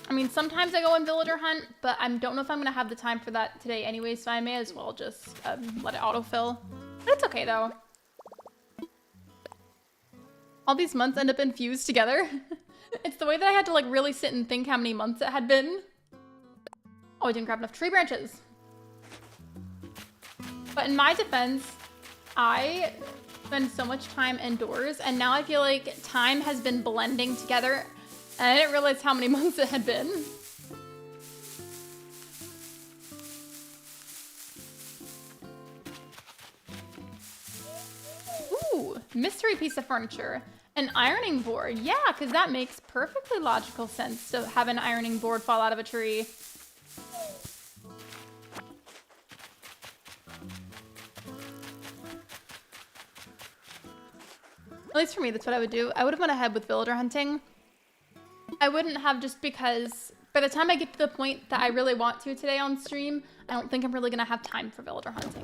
I mean, sometimes I go on villager hunt, but I don't know if I'm gonna have the time for that today anyway, so I may as well just let it autofill. But it's okay though. All these months end up infused together. It's the way that I had to like really sit and think how many months it had been. Oh, I didn't grab enough tree branches. But in my defense, I spend so much time indoors, and now I feel like time has been blending together, and I didn't realize how many months it had been. Ooh, mystery piece of furniture. An ironing board. Yeah, because that makes perfectly logical sense to have an ironing board fall out of a tree. At least for me, that's what I would do. I would have went ahead with villager hunting. I wouldn't have, just because by the time I get to the point that I really want to today on stream, I don't think I'm really going to have time for villager hunting.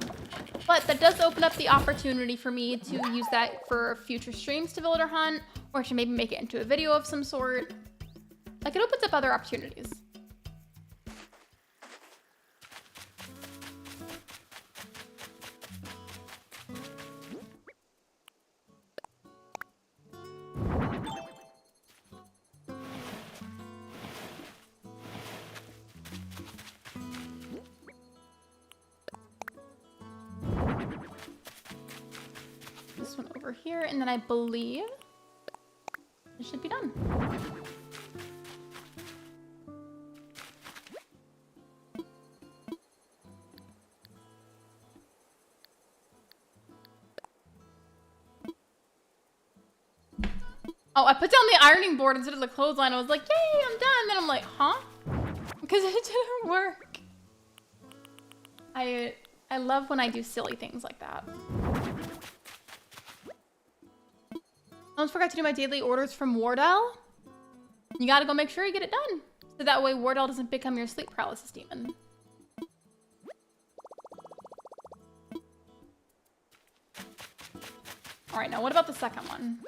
But that does open up the opportunity for me to use that for future streams to villager hunt, or to maybe make it into a video of some sort. Like, it opens up other opportunities. This one over here, and then I believe it should be done. Oh, I put down the ironing board instead of the clothesline. I was like, yay, I'm done. Then I'm like, huh? Because it didn't work. I love when I do silly things like that. I almost forgot to do my daily orders from Wardell. You gotta go make sure you get it done, so that way Wardell doesn't become your sleep paralysis demon. All right, now what about the second one?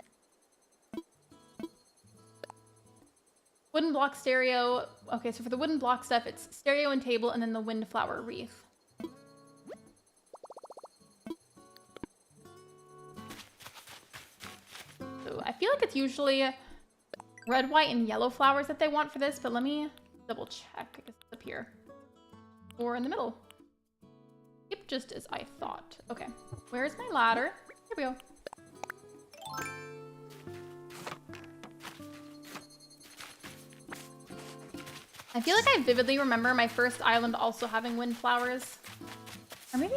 Wooden block stereo. Okay, so for the wooden block stuff, it's stereo and table, and then the windflower wreath. So I feel like it's usually red, white, and yellow flowers that they want for this, but let me double check. I guess it's up here. Or in the middle. Yep, just as I thought. Okay, where's my ladder? Here we go. I feel like I vividly remember my first island also having windflowers. Or maybe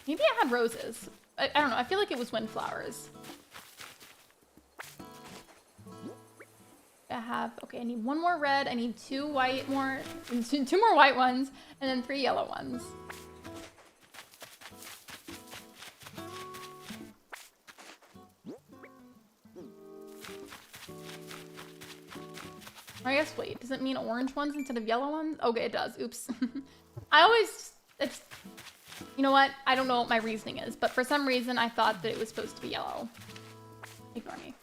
it had roses. I don't know. I feel like it was windflowers. I have, okay, I need one more red. I need two more white ones, and then 3 yellow ones. I guess, wait, does it mean orange ones instead of yellow ones? Okay, it does. Oops. You know what? I don't know what my reasoning is, but for some reason I thought that it was supposed to be yellow. Ignore me.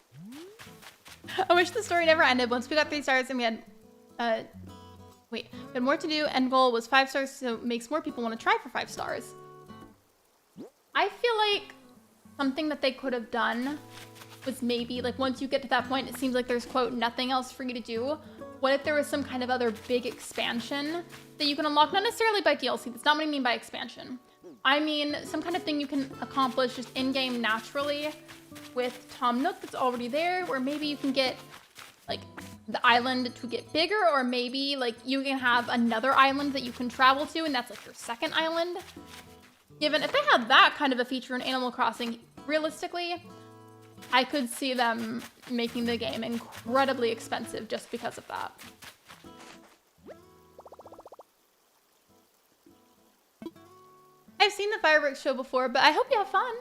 I wish the story never ended. Once we got 3 stars and we had, we had more to do. End goal was 5 stars, so it makes more people want to try for 5 stars. I feel like something that they could have done was maybe, like, once you get to that point, it seems like there's, quote, nothing else for you to do. What if there was some kind of other big expansion that you can unlock? Not necessarily by DLC. That's not what I mean by expansion. I mean some kind of thing you can accomplish just in-game naturally with Tom Nook that's already there, where maybe you can get, like, the island to get bigger, or maybe, like, you can have another island that you can travel to, and that's, like, your second island. Given, if they had that kind of a feature in Animal Crossing, realistically, I could see them making the game incredibly expensive just because of that. I've seen the fireworks show before, but I hope you have fun.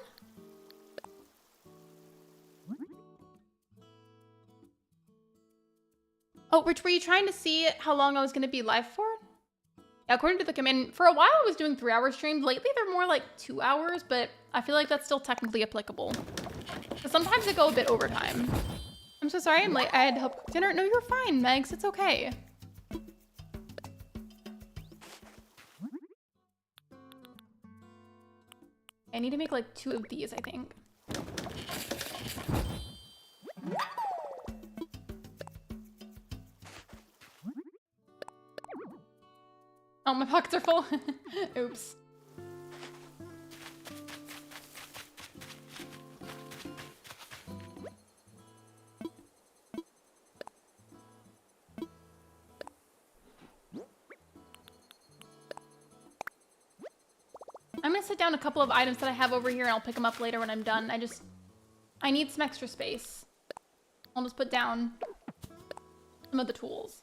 Oh, Rich, were you trying to see how long I was going to be live for? Yeah, according to the command, for a while I was doing 3-hour streams. Lately they're more like 2 hours, but I feel like that's still technically applicable. But sometimes they go a bit overtime. I'm so sorry I'm late. I had to help cook dinner. No, you're fine, Megs. It's okay. I need to make like 2 of these, I think. Oh, my pockets are full. Oops. I'm gonna set down a couple of items that I have over here and I'll pick them up later when I'm done. I need some extra space. I'll just put down some of the tools.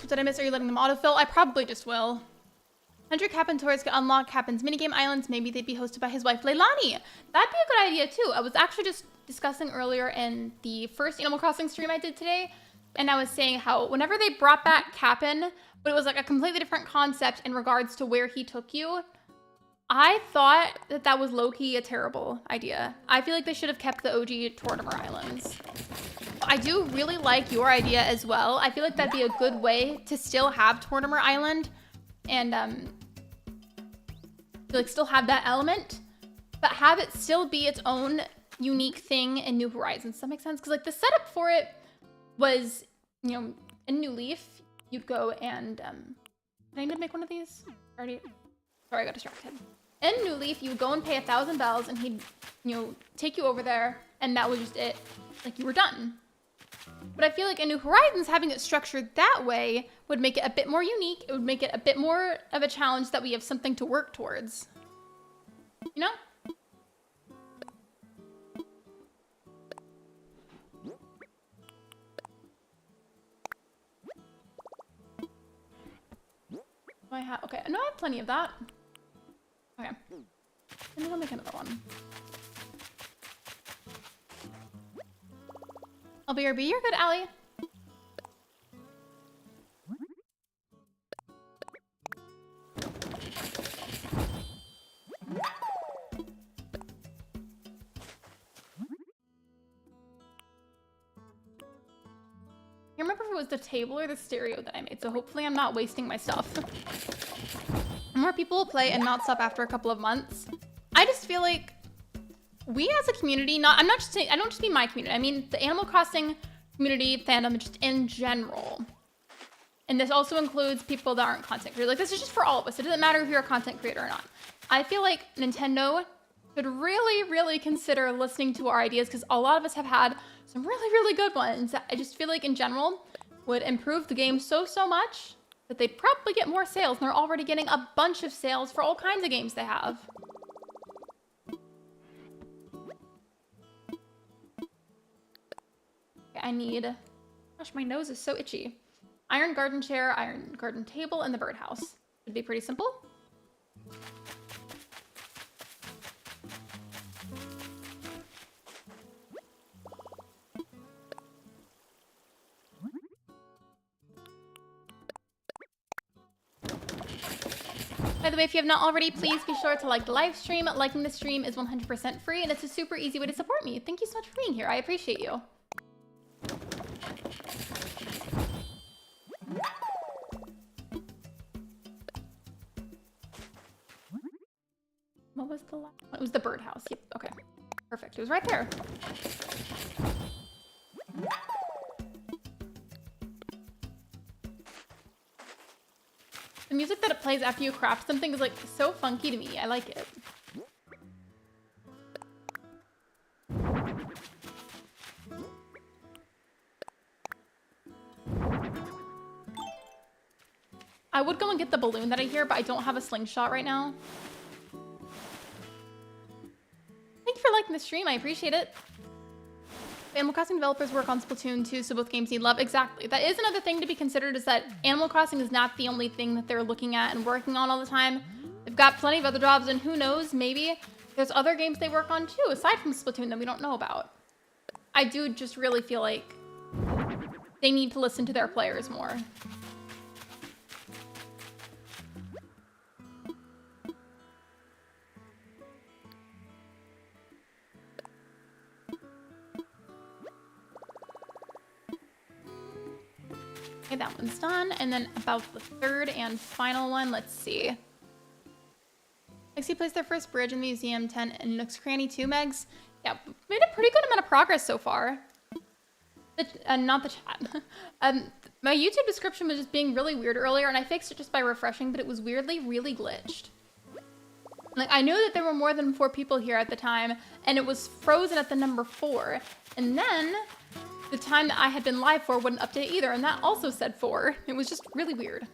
Did I miss? Are you letting them autofill? I probably just will. 100 Cap'n tours could unlock Cap'n's minigame islands. Maybe they'd be hosted by his wife, Leilani. That'd be a good idea, too. I was actually just discussing earlier in the first Animal Crossing stream I did today, and I was saying how whenever they brought back Cap'n, but it was like a completely different concept in regards to where he took you, I thought that that was low-key a terrible idea. I feel like they should have kept the OG Tortimer Islands. I do really like your idea as well. I feel like that'd be a good way to still have Tortimer Island and like still have that element, but have it still be its own unique thing in New Horizons. Does that make sense? Because like the setup for it was, you know, in New Leaf, you'd go and did I need to make one of these? Already. Sorry, I got distracted. In New Leaf, you would go and pay 1,000 bells, and he'd, you know, take you over there, and that was just it. Like you were done. But I feel like in New Horizons, having it structured that way would make it a bit more unique. It would make it a bit more of a challenge that we have something to work towards. You know? I have, okay, no, I have plenty of that. Okay. And then I'll make another one. I'll be your B. You're good, Allie. I remember if it was the table or the stereo that I made, so hopefully I'm not wasting my stuff. More people will play and not stop after a couple of months. I just feel like we as a community, I don't just mean my community, I mean the Animal Crossing community, fandom, just in general. And this also includes people that aren't content creators. Like this is just for all of us. It doesn't matter if you're a content creator or not. I feel like Nintendo should really, really consider listening to our ideas because a lot of us have had some really, really good ones. I just feel like in general would improve the game so much that they'd probably get more sales. And they're already getting a bunch of sales for all kinds of games they have. I need, gosh, my nose is so itchy. Iron garden chair, iron garden table, and the birdhouse. Should be pretty simple. By the way, if you have not already, please be sure to like the live stream. Liking the stream is 100% free, and it's a super easy way to support me. Thank you so much for being here. I appreciate you. What was the last one? It was the birdhouse. Yep, okay. Perfect. It was right there. The music that it plays after you craft something is like so funky to me. I like it. I would go and get the balloon that I hear, but I don't have a slingshot right now. Thank you for liking the stream. I appreciate it. Animal Crossing developers work on Splatoon 2, so both games need love. Exactly. That is another thing to be considered, is that Animal Crossing is not the only thing that they're looking at and working on all the time. They've got plenty of other jobs, and who knows, maybe there's other games they work on too, aside from Splatoon, that we don't know about. I do just really feel like they need to listen to their players more. Okay, that one's done. And then about the third and final one, let's see. Lexi placed their first bridge in Museum 10 and Nook's Cranny 2, Megs. Yeah, made a pretty good amount of progress so far. Not the chat. My YouTube description was just being really weird earlier, and I fixed it just by refreshing, but it was weirdly really glitched. Like, I knew that there were more than 4 people here at the time, and it was frozen at the number 4. And then the time that I had been live for wouldn't update either, and that also said 4. It was just really weird.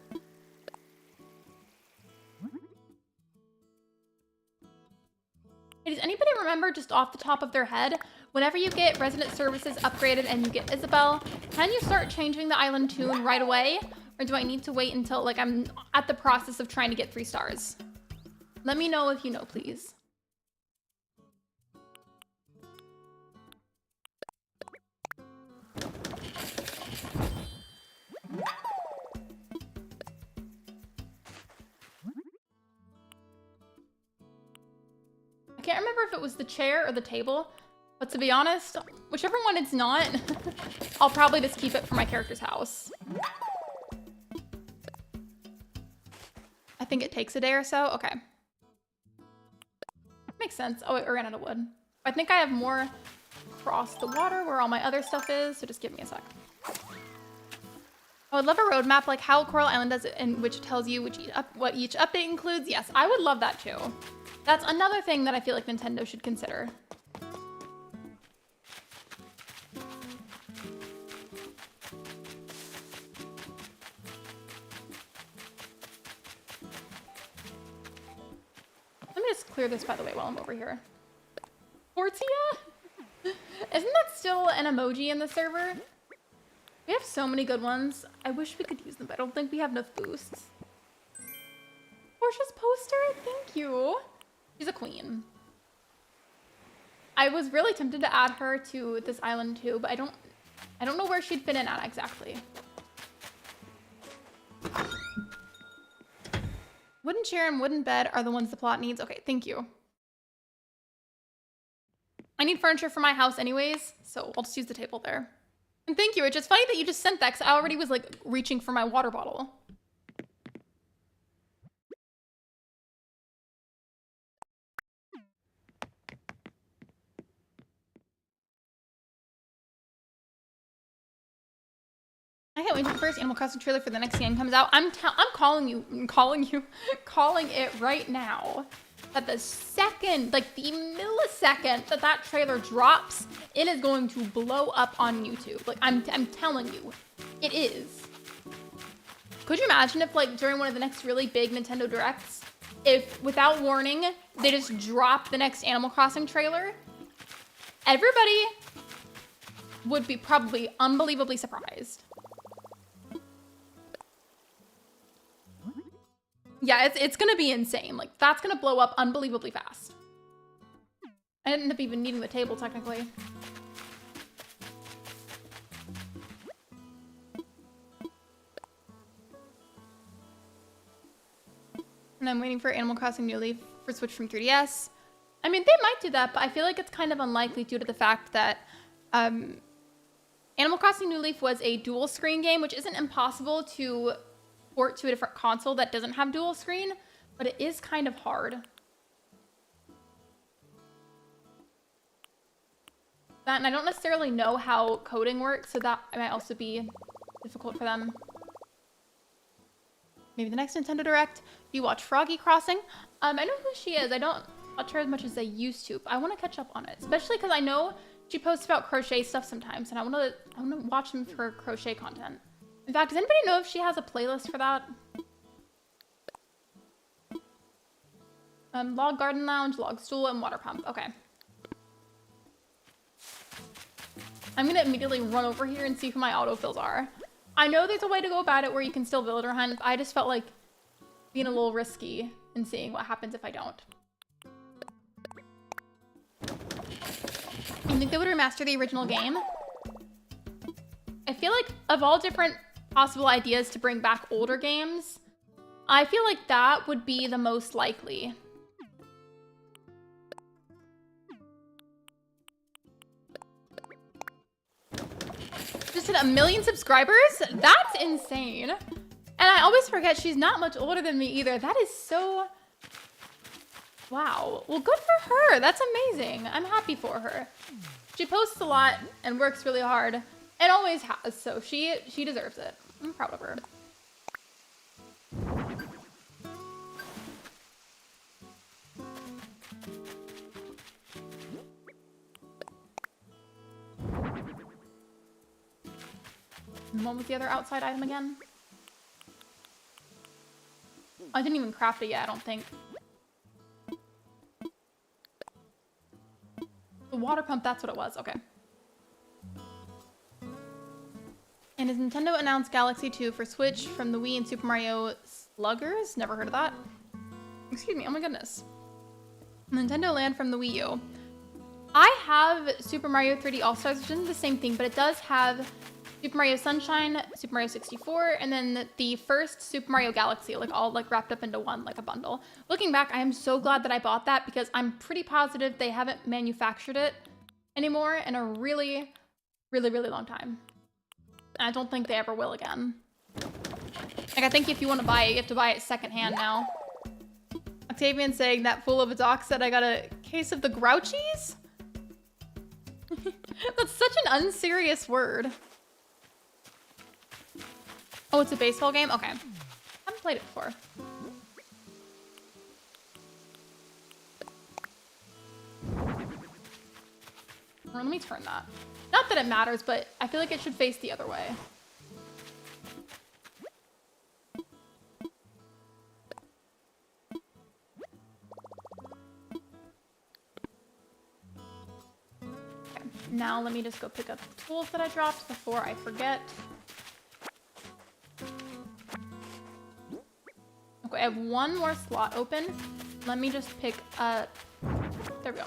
Hey, does anybody remember, just off the top of their head, whenever you get resident services upgraded and you get Isabel, can you start changing the island tune right away? Or do I need to wait until, like, I'm at the process of trying to get 3 stars? Let me know if you know, please. I can't remember if it was the chair or the table, but to be honest, whichever one it's not, I'll probably just keep it for my character's house. I think it takes a day or so. Okay. Makes sense. Oh, wait, I ran out of wood. I think I have more across the water where all my other stuff is, so just give me a sec. I would love a roadmap like how Coral Island does it, in which tells you what each update includes. Yes, I would love that too. That's another thing that I feel like Nintendo should consider. Let me just clear this, by the way, while I'm over here. Fortia? Isn't that still an emoji in the server? We have so many good ones. I wish we could use them, but I don't think we have enough boosts. Portia's poster? Thank you. She's a queen. I was really tempted to add her to this island too, but I don't know where she'd fit in at exactly. Wooden chair and wooden bed are the ones the plot needs. Okay, thank you. I need furniture for my house anyways, so I'll just use the table there. And thank you. It's just funny that you just sent that, because I already was like reaching for my water bottle. I can't wait until the first Animal Crossing trailer for the next game comes out. I'm calling it right now. That the second, like the millisecond that trailer drops, it is going to blow up on YouTube. Like I'm telling you, it is. Could you imagine if like during one of the next really big Nintendo Directs, if without warning, they just drop the next Animal Crossing trailer? Everybody would be probably unbelievably surprised. Yeah, it's gonna be insane. Like, that's gonna blow up unbelievably fast. I didn't end up even needing the table, technically. And I'm waiting for Animal Crossing New Leaf for Switch from 3DS. I mean, they might do that, but I feel like it's kind of unlikely due to the fact that Animal Crossing New Leaf was a dual screen game, which isn't impossible to port to a different console that doesn't have dual screen, but it is kind of hard. That, and I don't necessarily know how coding works, so that might also be difficult for them. Maybe the next Nintendo Direct. Do you watch Froggy Crossing? I know who she is. I don't watch her as much as I used to, but I want to catch up on it, especially because I know she posts about crochet stuff sometimes, and I want to watch them for crochet content. In fact, does anybody know if she has a playlist for that? Log Garden Lounge, Log Stool, and Water Pump. Okay. I'm gonna immediately run over here and see who my autofills are. I know there's a way to go about it where you can still villager hunt. I just felt like being a little risky and seeing what happens if I don't. I think they would remaster the original game. I feel like of all different possible ideas to bring back older games, I feel like that would be the most likely. Just hit 1 million subscribers? That's insane. And I always forget she's not much older than me either. That is so... Wow. Well, good for her. That's amazing. I'm happy for her. She posts a lot and works really hard. And always has, so she deserves it. I'm proud of her. And what was the other outside item again? I didn't even craft it yet, I don't think. The water pump, that's what it was. Okay. And has Nintendo announced Galaxy 2 for Switch from the Wii and Super Mario Sluggers? Never heard of that. Excuse me, oh my goodness. Nintendo Land from the Wii U. I have Super Mario 3D All-Stars, which isn't the same thing, but it does have Super Mario Sunshine, Super Mario 64, and then the first Super Mario Galaxy, like all like wrapped up into one, like a bundle. Looking back, I am so glad that I bought that because I'm pretty positive they haven't manufactured it anymore in a really, really, really long time. And I don't think they ever will again. Like, I think if you want to buy it, you have to buy it secondhand now. Octavian saying that fool of a doc said I got a case of the grouchies? That's such an unserious word. Oh, it's a baseball game? Okay. Haven't played it before. Or let me turn that. Not that it matters, but I feel like it should face the other way. Okay. Now let me just go pick up the tools that I dropped before I forget. Okay, I have one more slot open. Let me just pick up... There we go.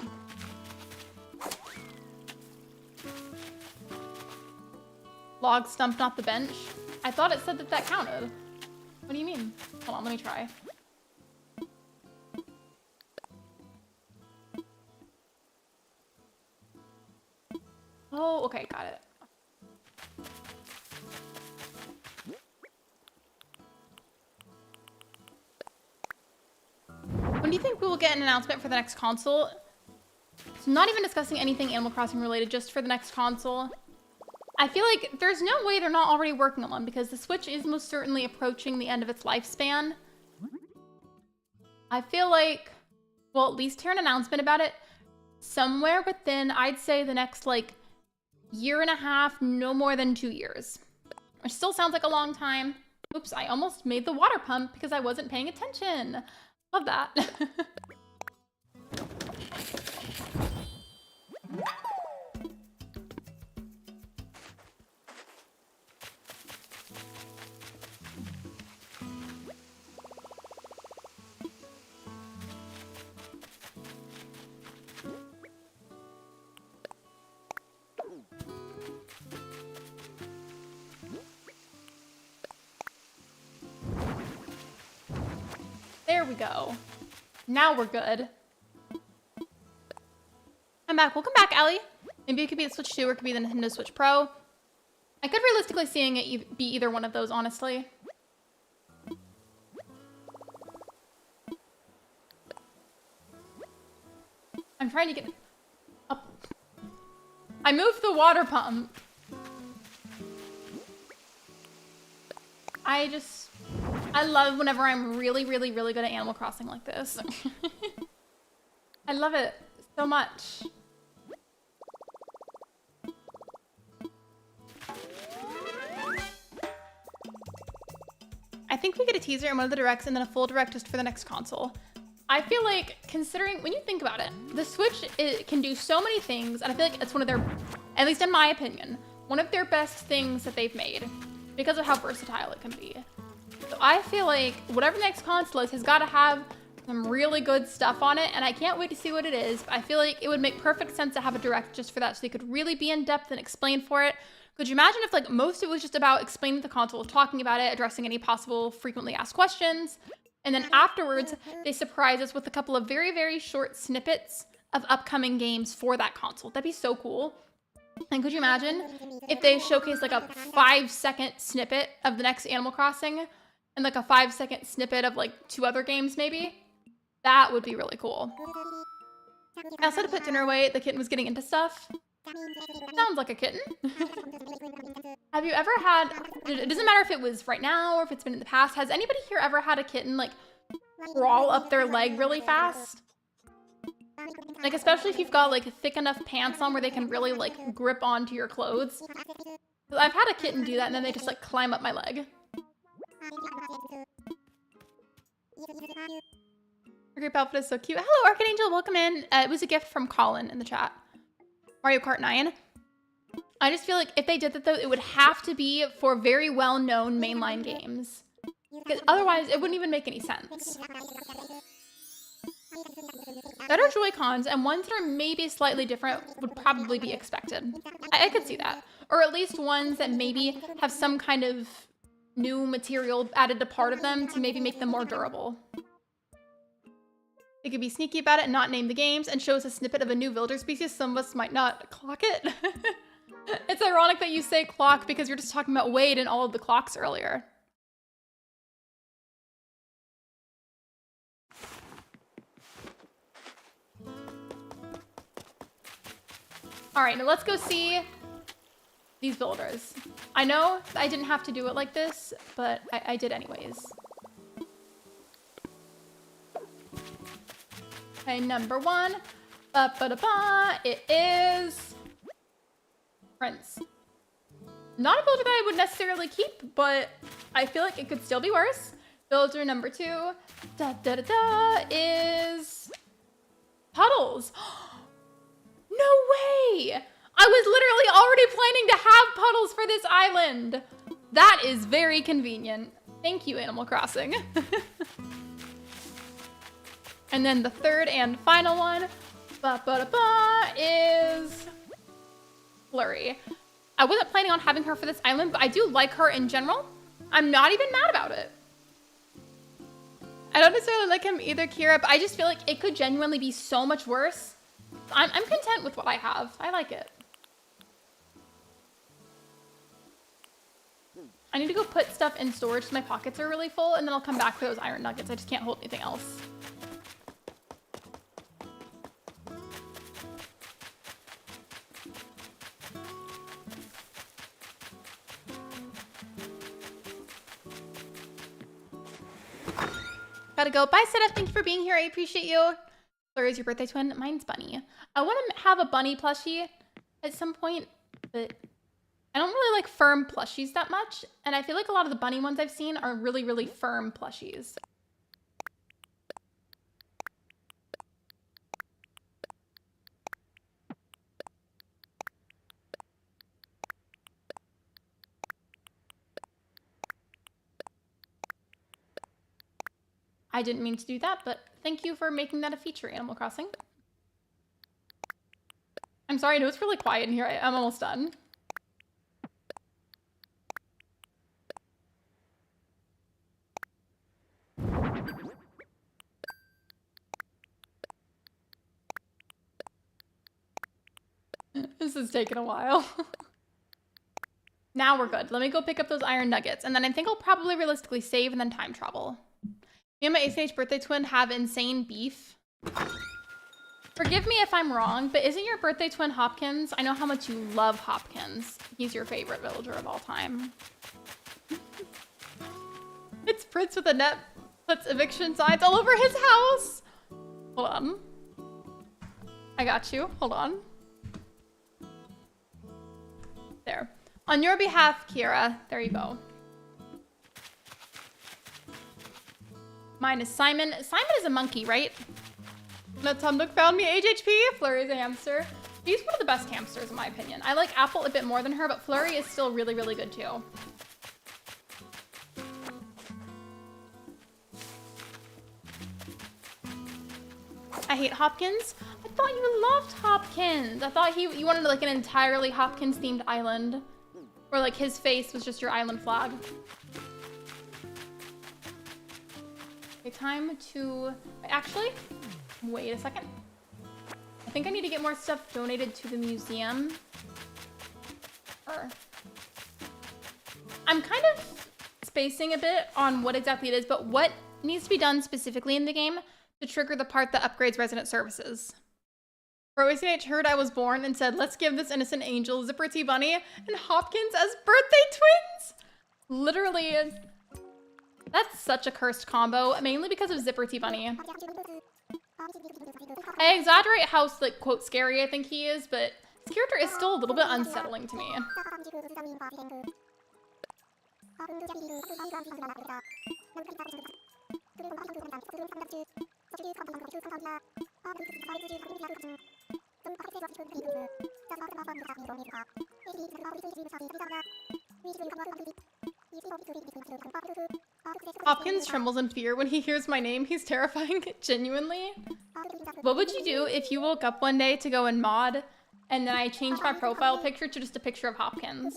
Log stump, not the bench. I thought it said that that counted. What do you mean? Hold on, let me try. Oh, okay, got it. When do you think we will get an announcement for the next console? So not even discussing anything Animal Crossing related, just for the next console. I feel like there's no way they're not already working on one because the Switch is most certainly approaching the end of its lifespan. I feel like we'll at least hear an announcement about it somewhere within, I'd say, the next like year and a half, no more than 2 years. Which still sounds like a long time. Oops, I almost made the water pump because I wasn't paying attention. Love that. There we go. Now we're good. I'm back. Welcome back, Ellie. Maybe it could be the Switch 2 or it could be the Nintendo Switch Pro. I could realistically seeing it be either one of those, honestly. I'm trying to get up. I moved the water pump. I love whenever I'm really, really, really good at Animal Crossing like this. I love it so much. I think we get a teaser in one of the directs and then a full direct just for the next console. I feel like, considering, when you think about it, the Switch can do so many things, and I feel like it's one of their, at least in my opinion, one of their best things that they've made because of how versatile it can be. So I feel like whatever the next console is has got to have some really good stuff on it, and I can't wait to see what it is. But I feel like it would make perfect sense to have a direct just for that, so they could really be in depth and explain for it. Could you imagine if like most of it was just about explaining the console, talking about it, addressing any possible frequently asked questions, and then afterwards they surprise us with a couple of very, very short snippets of upcoming games for that console? That'd be so cool. And could you imagine if they showcase like a 5-second snippet of the next Animal Crossing and like a 5-second snippet of like 2 other games maybe? That would be really cool. I also had to put dinner away. The kitten was getting into stuff. Sounds like a kitten. Have you ever had, it doesn't matter if it was right now or if it's been in the past, has anybody here ever had a kitten like crawl up their leg really fast? Like especially if you've got like thick enough pants on where they can really like grip onto your clothes. I've had a kitten do that and then they just like climb up my leg. Your grape outfit is so cute. Hello, Archangel, welcome in. It was a gift from Colin in the chat. Mario Kart 9. I just feel like if they did that though, it would have to be for very well-known mainline games. Because otherwise, it wouldn't even make any sense. Better Joy-Cons and ones that are maybe slightly different would probably be expected. I could see that. Or at least ones that maybe have some kind of new material added to part of them to maybe make them more durable. They could be sneaky about it and not name the games and show us a snippet of a new villager species. Some of us might not clock it. It's ironic that you say clock because you're just talking about Wade and all of the clocks earlier. All right, now let's go see these villagers. I know I didn't have to do it like this, but I did anyways. Okay, number 1. Ba-ba-da-ba. It is Prince. Not a villager that I would necessarily keep, but I feel like it could still be worse. Villager number 2 da-da-da-da, is Puddles. No way! I was literally already planning to have Puddles for this island. That is very convenient. Thank you, Animal Crossing. And then the third and final one ba-ba-da-ba, is Flurry. I wasn't planning on having her for this island, but I do like her in general. I'm not even mad about it. I don't necessarily like him either, Kira, but I just feel like it could genuinely be so much worse. I'm content with what I have. I like it. I need to go put stuff in storage so my pockets are really full, and then I'll come back for those iron nuggets. I just can't hold anything else. Gotta go. Bye, Setup. Thank you for being here. I appreciate you. Flurry is your birthday twin. Mine's Bunny. I want to have a bunny plushie at some point, but I don't really like firm plushies that much. And I feel like a lot of the bunny ones I've seen are really, really firm plushies. I didn't mean to do that, but thank you for making that a feature, Animal Crossing. I'm sorry, I know it's really quiet in here. I'm almost done. This is taking a while. Now we're good. Let me go pick up those iron nuggets, and then I think I'll probably realistically save and then time travel. Me and my ACH birthday twin have insane beef. Forgive me if I'm wrong, but isn't your birthday twin Hopkins? I know how much you love Hopkins. He's your favorite villager of all time. It's Prince with a net puts eviction signs all over his house. Hold on. I got you. Hold on. There. On your behalf, Kira. There you go. Mine is Simon. Simon is a monkey, right? That's how Nook found me. HHP. Flurry is a hamster. He's one of the best hamsters in my opinion. I like Apple a bit more than her, but Flurry is still really, really good too. I hate Hopkins. I thought you loved Hopkins. I thought you wanted like an entirely Hopkins themed island. Or like his face was just your island flag. Okay, time to... Actually, wait a second. I think I need to get more stuff donated to the museum. I'm kind of spacing a bit on what exactly it is, but what needs to be done specifically in the game to trigger the part that upgrades resident services? Crocheting heard I was born and said, let's give this innocent angel Zipper T Bunny and Hopkins as birthday twins. Literally, that's such a cursed combo, mainly because of Zipper T Bunny. I exaggerate how, like, quote, scary I think he is, but his character is still a little bit unsettling to me. Hopkins trembles in fear when he hears my name. He's terrifying, genuinely. What would you do if you woke up one day to go in mod and then I changed my profile picture to just a picture of Hopkins?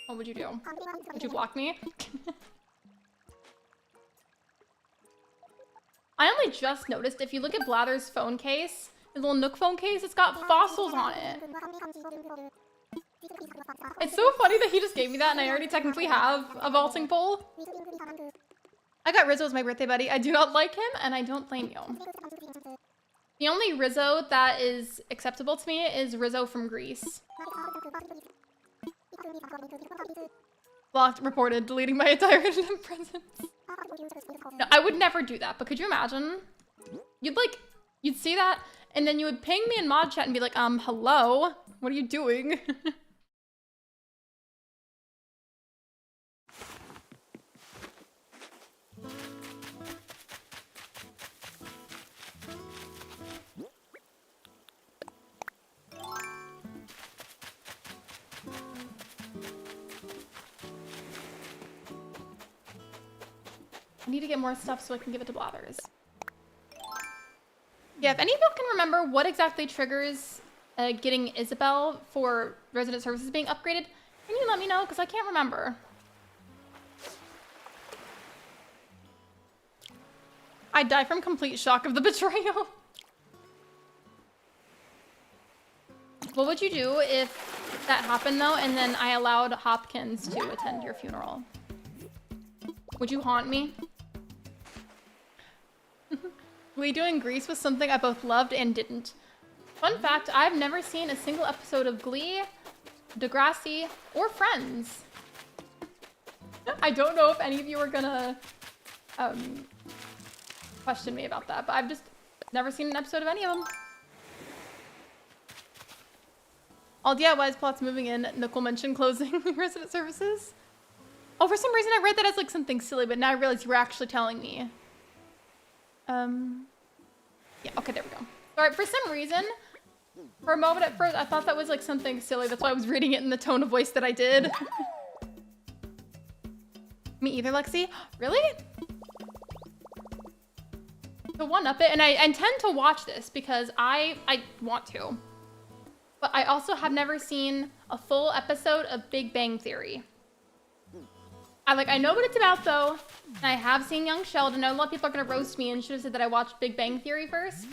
What would you do? Would you block me? I only just noticed, if you look at Blather's phone case, his little Nook phone case, it's got fossils on it. It's so funny that he just gave me that and I already technically have a vaulting pole. I got Rizzo as my birthday buddy. I do not like him and I don't blame you. The only Rizzo that is acceptable to me is Rizzo from Greece. Blocked, reported, deleting my entire random presence. No, I would never do that, but could you imagine? You'd see that, and then you would ping me in mod chat and be like, hello? What are you doing? I need to get more stuff so I can give it to Blathers. Yeah, if any of you can remember what exactly triggers getting Isabel for resident services being upgraded, can you let me know? Because I can't remember. I die from complete shock of the betrayal. What would you do if that happened though, and then I allowed Hopkins to attend your funeral? Would you haunt me? Glee doing Grease was something I both loved and didn't. Fun fact, I've never seen a single episode of Glee, Degrassi, or Friends. I don't know if any of you are gonna question me about that, but I've just never seen an episode of any of them. All DIYs plots moving in, Nook will mention closing resident services. Oh, for some reason I read that as like something silly, but now I realize you were actually telling me. Yeah, okay, there we go. All right, for some reason, for a moment at first, I thought that was like something silly. That's why I was reading it in the tone of voice that I did. Me either, Lexi. Really? To one-up it, and I intend to watch this because I want to. But I also have never seen a full episode of Big Bang Theory. I know what it's about though, and I have seen Young Sheldon. I know a lot of people are gonna roast me and should have said that I watched Big Bang Theory first,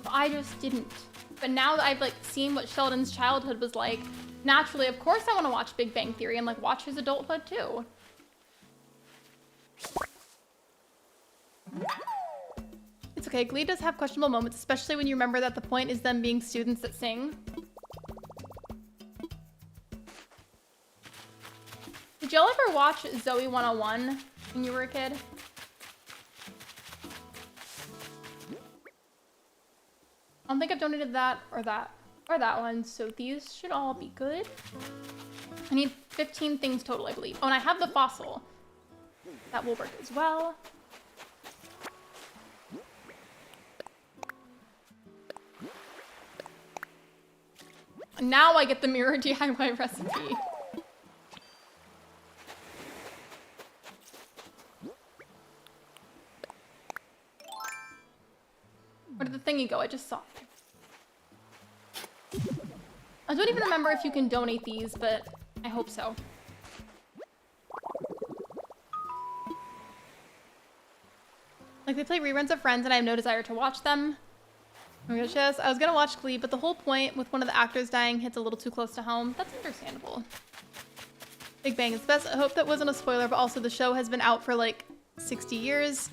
but I just didn't. But now that I've seen what Sheldon's childhood was like, naturally, of course I want to watch Big Bang Theory and watch his adulthood too. It's okay, Glee does have questionable moments, especially when you remember that the point is them being students that sing. Did y'all ever watch Zoe 101 when you were a kid? I don't think I've donated that or that one, so these should all be good. I need 15 things total, I believe. Oh, and I have the fossil. That will work as well. Now I get the mirror DIY recipe. Where did the thingy go? I just saw it. I don't even remember if you can donate these, but I hope so. They play reruns of Friends and I have no desire to watch them. Oh my gosh, yes, I was gonna watch Glee, but the whole point with one of the actors dying hits a little too close to home. That's understandable. Big Bang is the best. I hope that wasn't a spoiler, but also the show has been out for like 60 years.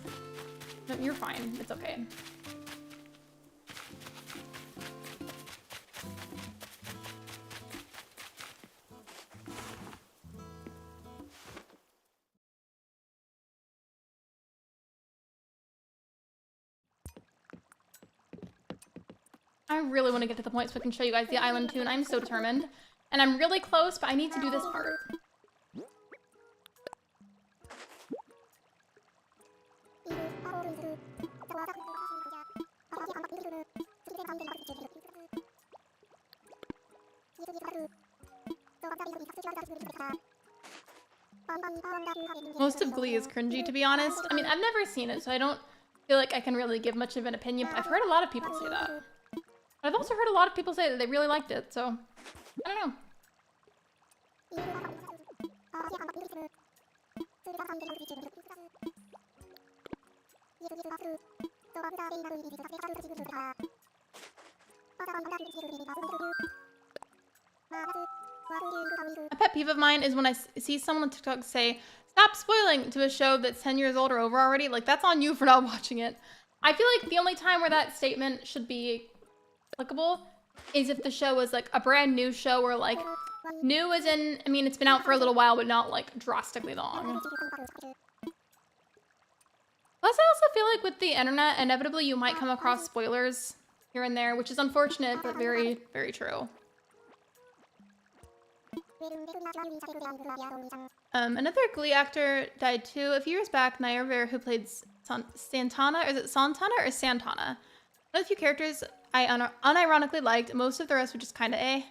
No, you're fine. It's okay. I really want to get to the point so I can show you guys the island tune. I'm so determined. And I'm really close, but I need to do this part. Most of Glee is cringy, to be honest. I mean, I've never seen it, so I don't feel like I can really give much of an opinion. But I've heard a lot of people say that. I've also heard a lot of people say that they really liked it, so I don't know. A pet peeve of mine is when I see someone on TikTok say, "Stop spoiling" to a show that's 10 years old or over already. Like, that's on you for not watching it. I feel like the only time where that statement should be applicable is if the show is like a brand new show, or like new as in, I mean, it's been out for a little while, but not like drastically long. Plus, I also feel like with the internet, inevitably you might come across spoilers here and there, which is unfortunate, but very, very true. Another Glee actor died too. A few years back, Naya Rivera, who played Santana, is it Santana or Santana? One of the few characters I unironically liked. Most of the rest were just kind of eh.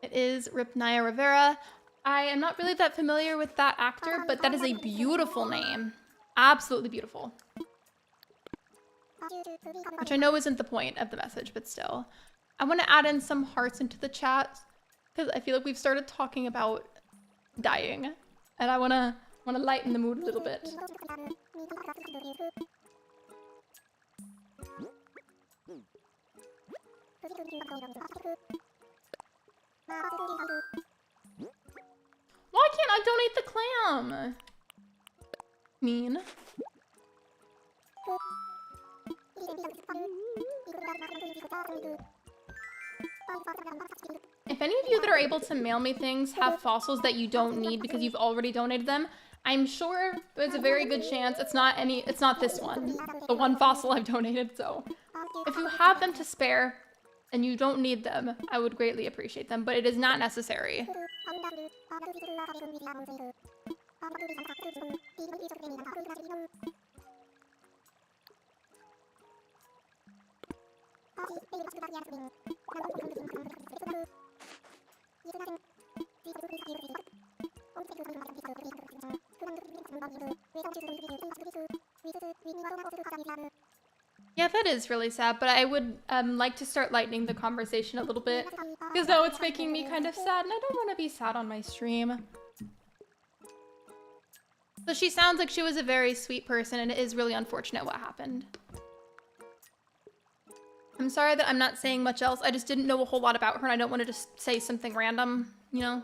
It is Rip Naya Rivera. I am not really that familiar with that actor, but that is a beautiful name. Absolutely beautiful. Which I know isn't the point of the message, but still. I want to add in some hearts into the chat, because I feel like we've started talking about dying, and I want to lighten the mood a little bit. Why can't I donate the clam? Mean. If any of you that are able to mail me things have fossils that you don't need because you've already donated them, I'm sure there's a very good chance it's not this one, the one fossil I've donated. So if you have them to spare and you don't need them, I would greatly appreciate them, but it is not necessary. Yeah, that is really sad, but I would like to start lightening the conversation a little bit, because now it's making me kind of sad, and I don't want to be sad on my stream. So she sounds like she was a very sweet person, and it is really unfortunate what happened. I'm sorry that I'm not saying much else. I just didn't know a whole lot about her, and I don't want to just say something random, you know?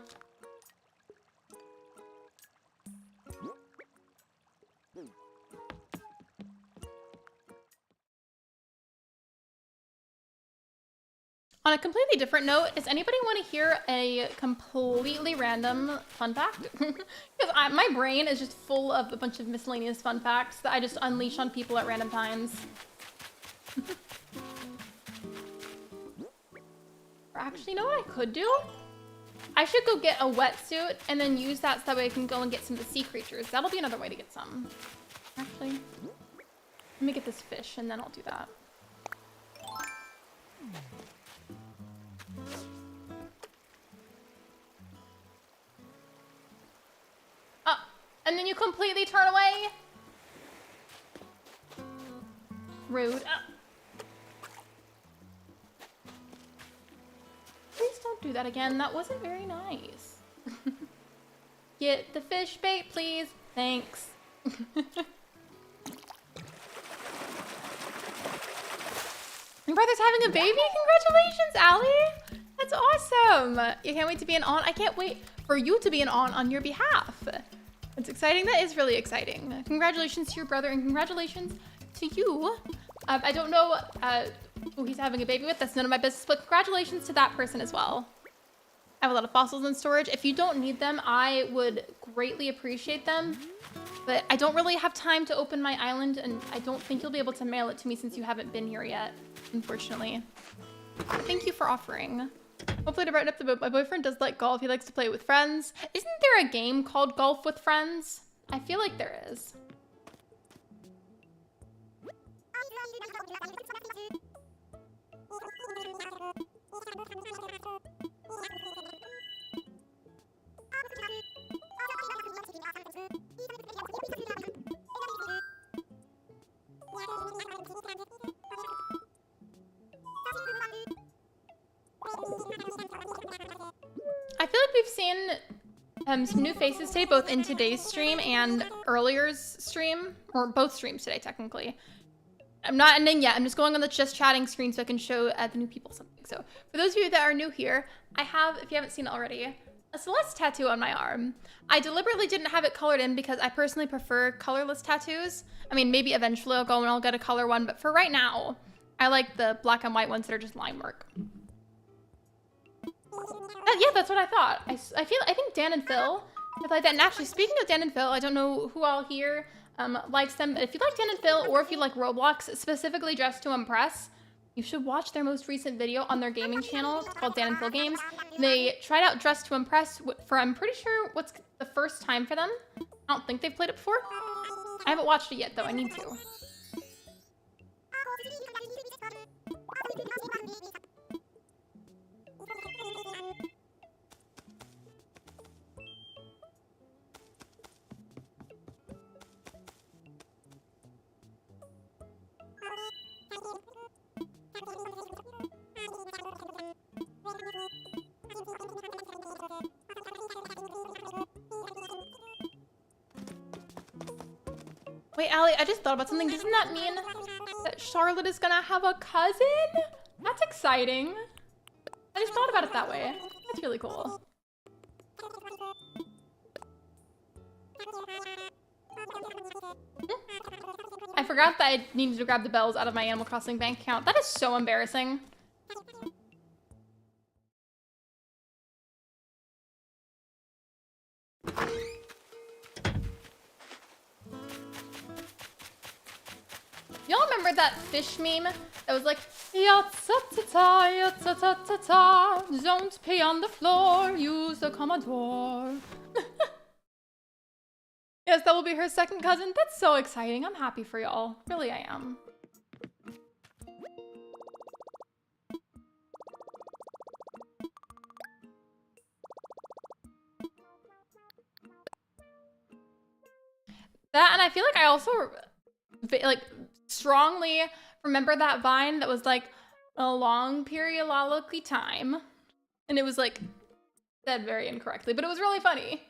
On a completely different note, does anybody want to hear a completely random fun fact? Because my brain is just full of a bunch of miscellaneous fun facts that I just unleash on people at random times. Or actually, you know what I could do? I should go get a wetsuit and then use that so that way I can go and get some of the sea creatures. That'll be another way to get some. Actually, let me get this fish and then I'll do that. And then you completely turn away? Rude. Please don't do that again. That wasn't very nice. Get the fish bait, please. Thanks. Your brother's having a baby? Congratulations, Allie. That's awesome. You can't wait to be an aunt. I can't wait for you to be an aunt on your behalf. It's exciting. That is really exciting. Congratulations to your brother and congratulations to you. I don't know who he's having a baby with. That's none of my business, but congratulations to that person as well. I have a lot of fossils in storage. If you don't need them, I would greatly appreciate them. But I don't really have time to open my island, and I don't think you'll be able to mail it to me since you haven't been here yet, unfortunately. But thank you for offering. Hopefully to brighten up the boat. My boyfriend does like golf. He likes to play it with friends. Isn't there a game called Golf with Friends? I feel like there is. I feel like we've seen some new faces today, both in today's stream and earlier's stream, or both streams today, technically. I'm not ending yet. I'm just going on the just chatting screen so I can show the new people something. So for those of you that are new here, I have, if you haven't seen it already, a Celeste tattoo on my arm. I deliberately didn't have it colored in because I personally prefer colorless tattoos. I mean, maybe eventually I'll go and I'll get a color one, but for right now, I like the black and white ones that are just line work. Yeah, that's what I thought. I think Dan and Phil have like that. And actually, speaking of Dan and Phil, I don't know who all here likes them, but if you like Dan and Phil, or if you like Roblox, specifically Dress to Impress, you should watch their most recent video on their gaming channel. It's called Dan and Phil Games. They tried out Dress to Impress for, I'm pretty sure, what's the first time for them. I don't think they've played it before. I haven't watched it yet, though. I need to. Wait, Allie, I just thought about something. Doesn't that mean that Charlotte is gonna have a cousin? That's exciting. I just thought about it that way. That's really cool. I forgot that I needed to grab the bells out of my Animal Crossing bank account. That is so embarrassing. Y'all remember that fish meme that was like, ya-ta-ta-ta, ya-ta-ta-ta-ta, don't pee on the floor, use the Commodore. Yes, that will be her second cousin. That's so exciting. I'm happy for y'all. Really, I am. That, and I feel like I also, like, strongly remember that Vine that was like a long periodical time, and it was like said very incorrectly, but it was really funny.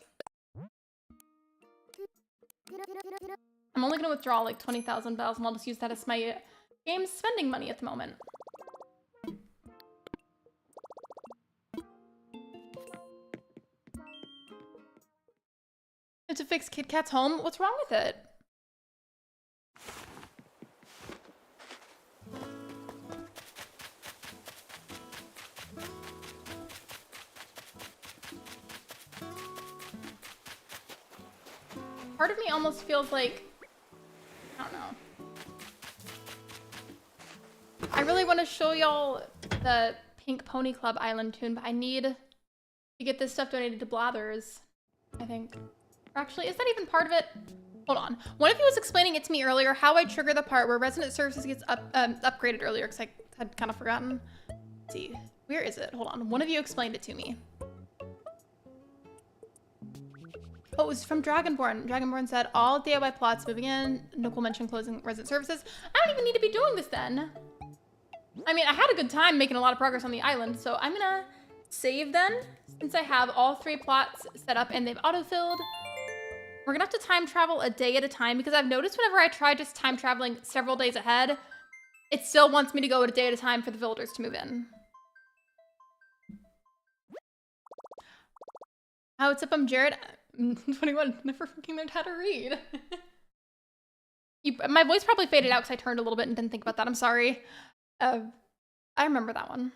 I'm only gonna withdraw like 20,000 bells, and I'll just use that as my game spending money at the moment. To fix Kit Kat's home? What's wrong with it? Part of me almost feels like, I don't know. I really want to show y'all the Pink Pony Club Island tune, but I need to get this stuff donated to Blathers, I think. Or actually, is that even part of it? Hold on. One of you was explaining it to me earlier, how I trigger the part where resident services gets upgraded earlier, because I had kind of forgotten. Let's see, where is it? Hold on. One of you explained it to me. Oh, it was from Dragonborn. Dragonborn said, all DIY plots moving in. Nook will mention closing resident services. I don't even need to be doing this then. I mean, I had a good time making a lot of progress on the island, so I'm gonna save then, since I have all 3 plots set up and they've autofilled. We're gonna have to time travel a day at a time, because I've noticed whenever I try just time traveling several days ahead, it still wants me to go a day at a time for the villagers to move in. Hi, what's up? I'm Jared. I'm 21. Never fucking learned how to read. My voice probably faded out because I turned a little bit and didn't think about that. I'm sorry. I remember that one.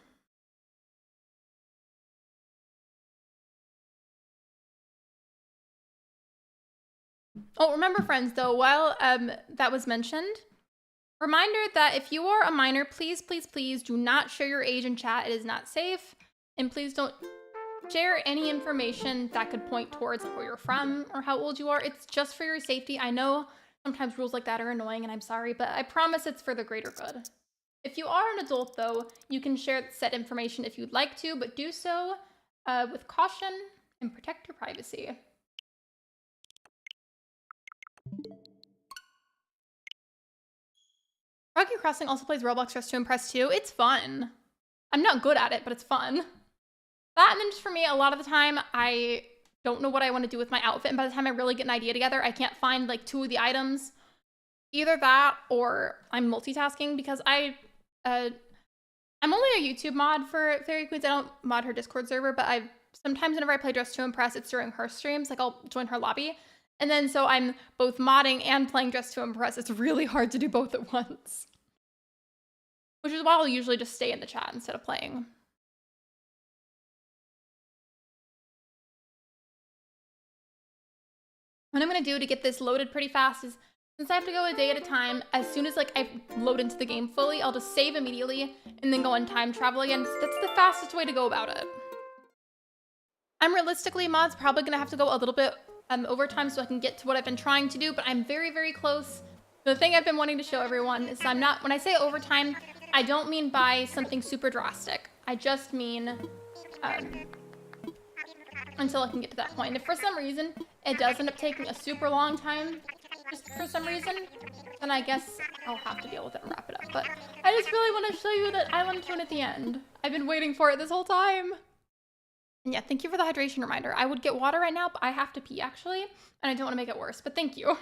Oh, remember, friends, though, while that was mentioned, reminder that if you are a minor, please, please, please do not share your age in chat. It is not safe. And please don't share any information that could point towards where you're from or how old you are. It's just for your safety. I know sometimes rules like that are annoying, and I'm sorry, but I promise it's for the greater good. If you are an adult, though, you can share said information if you'd like to, but do so with caution and protect your privacy. Rocky Crossing also plays Roblox Dress to Impress too. It's fun. I'm not good at it, but it's fun. That, and then just for me, a lot of the time, I don't know what I want to do with my outfit, and by the time I really get an idea together, I can't find like 2 of the items. Either that, or I'm multitasking because I'm only a YouTube mod for Fairy Queens. I don't mod her Discord server, but sometimes whenever I play Dress to Impress, it's during her streams. Like, I'll join her lobby. And then so I'm both modding and playing Dress to Impress. It's really hard to do both at once. Which is why I'll usually just stay in the chat instead of playing. What I'm going to do to get this loaded pretty fast is, since I have to go a day at a time, as soon as like I load into the game fully, I'll just save immediately and then go on time travel again. So that's the fastest way to go about it. I'm realistically, mods, probably going to have to go a little bit over time so I can get to what I've been trying to do, but I'm very, very close. The thing I've been wanting to show everyone is when I say overtime, I don't mean by something super drastic. I just mean until I can get to that point. If for some reason it does end up taking a super long time, just for some reason, then I guess I'll have to deal with it and wrap it up. But I just really want to show you that island tune at the end. I've been waiting for it this whole time. And yeah, thank you for the hydration reminder. I would get water right now, but I have to pee actually, and I don't want to make it worse, but thank you.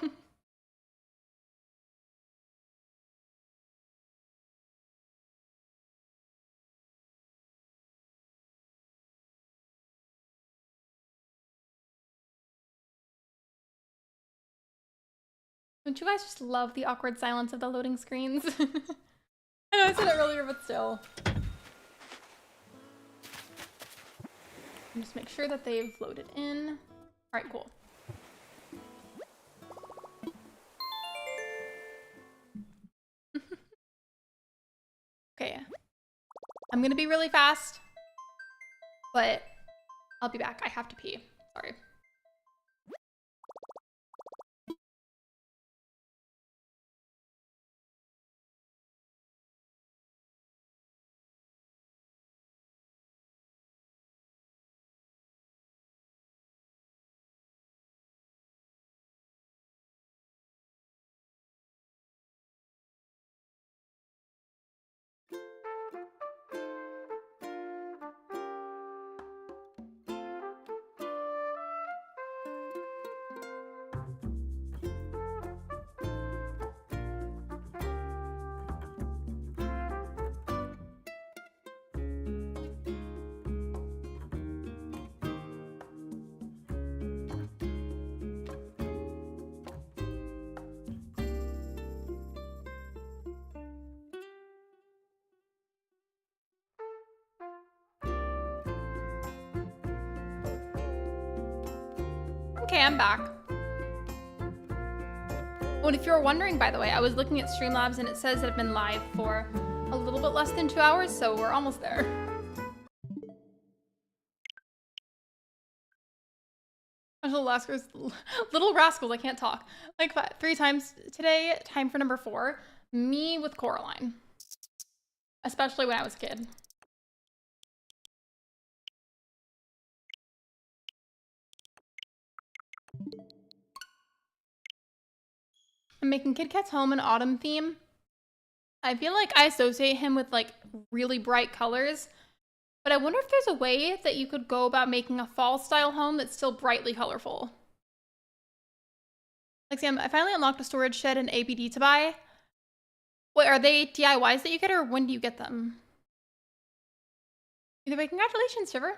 Don't you guys just love the awkward silence of the loading screens? I know I said it earlier, but still. Just make sure that they've loaded in. All right, cool. Okay. I'm gonna be really fast, but I'll be back. I have to pee. Sorry. Okay, I'm back. Oh, and if you're wondering, by the way, I was looking at Streamlabs and it says that I've been live for a little bit less than 2 hours, so we're almost there. Little rascals, I can't talk. Like 3 times today, time for number 4. Me with Coraline. Especially when I was a kid. I'm making Kid Cat's home an autumn theme. I feel like I associate him with like really bright colors, but I wonder if there's a way that you could go about making a fall style home that's still brightly colorful. Lexi, I finally unlocked a storage shed and ABD to buy. Wait, are they DIYs that you get, or when do you get them? Either way, congratulations, Shiver.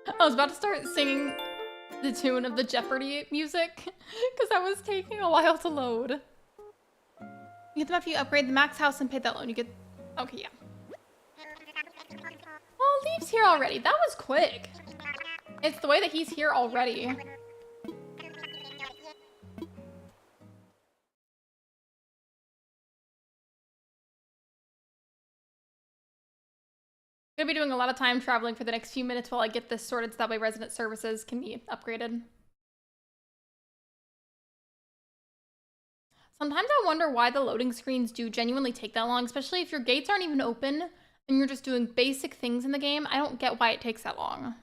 I was about to start singing the tune of the Jeopardy music because that was taking a while to load. You get them after you upgrade the max house and pay that loan. You get... Okay, yeah. Oh, Leaf's here already. That was quick. It's the way that he's here already. Gonna be doing a lot of time traveling for the next few minutes while I get this sorted so that way resident services can be upgraded. Sometimes I wonder why the loading screens do genuinely take that long, especially if your gates aren't even open and you're just doing basic things in the game. I don't get why it takes that long.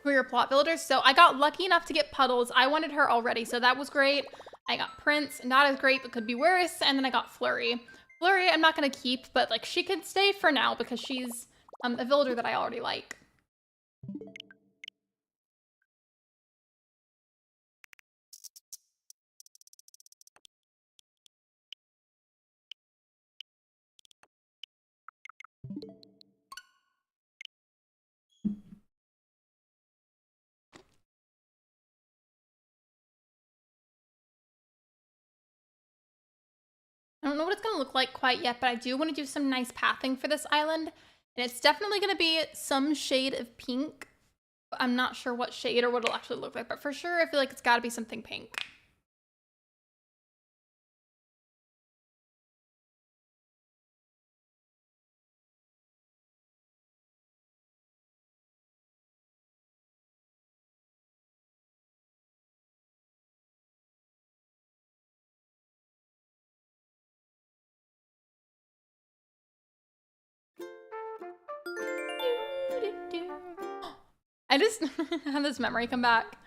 For your plot builders, so I got lucky enough to get Puddles. I wanted her already, so that was great. I got Prince, not as great, but could be worse. And then I got Flurry. Flurry, I'm not gonna keep, but like she could stay for now because she's a villager that I already like. I don't know what it's going to look like quite yet, but I do want to do some nice pathing for this island. And it's definitely going to be some shade of pink. But I'm not sure what shade or what it'll actually look like. But for sure, I feel like it's got to be something pink. I just had this memory come back.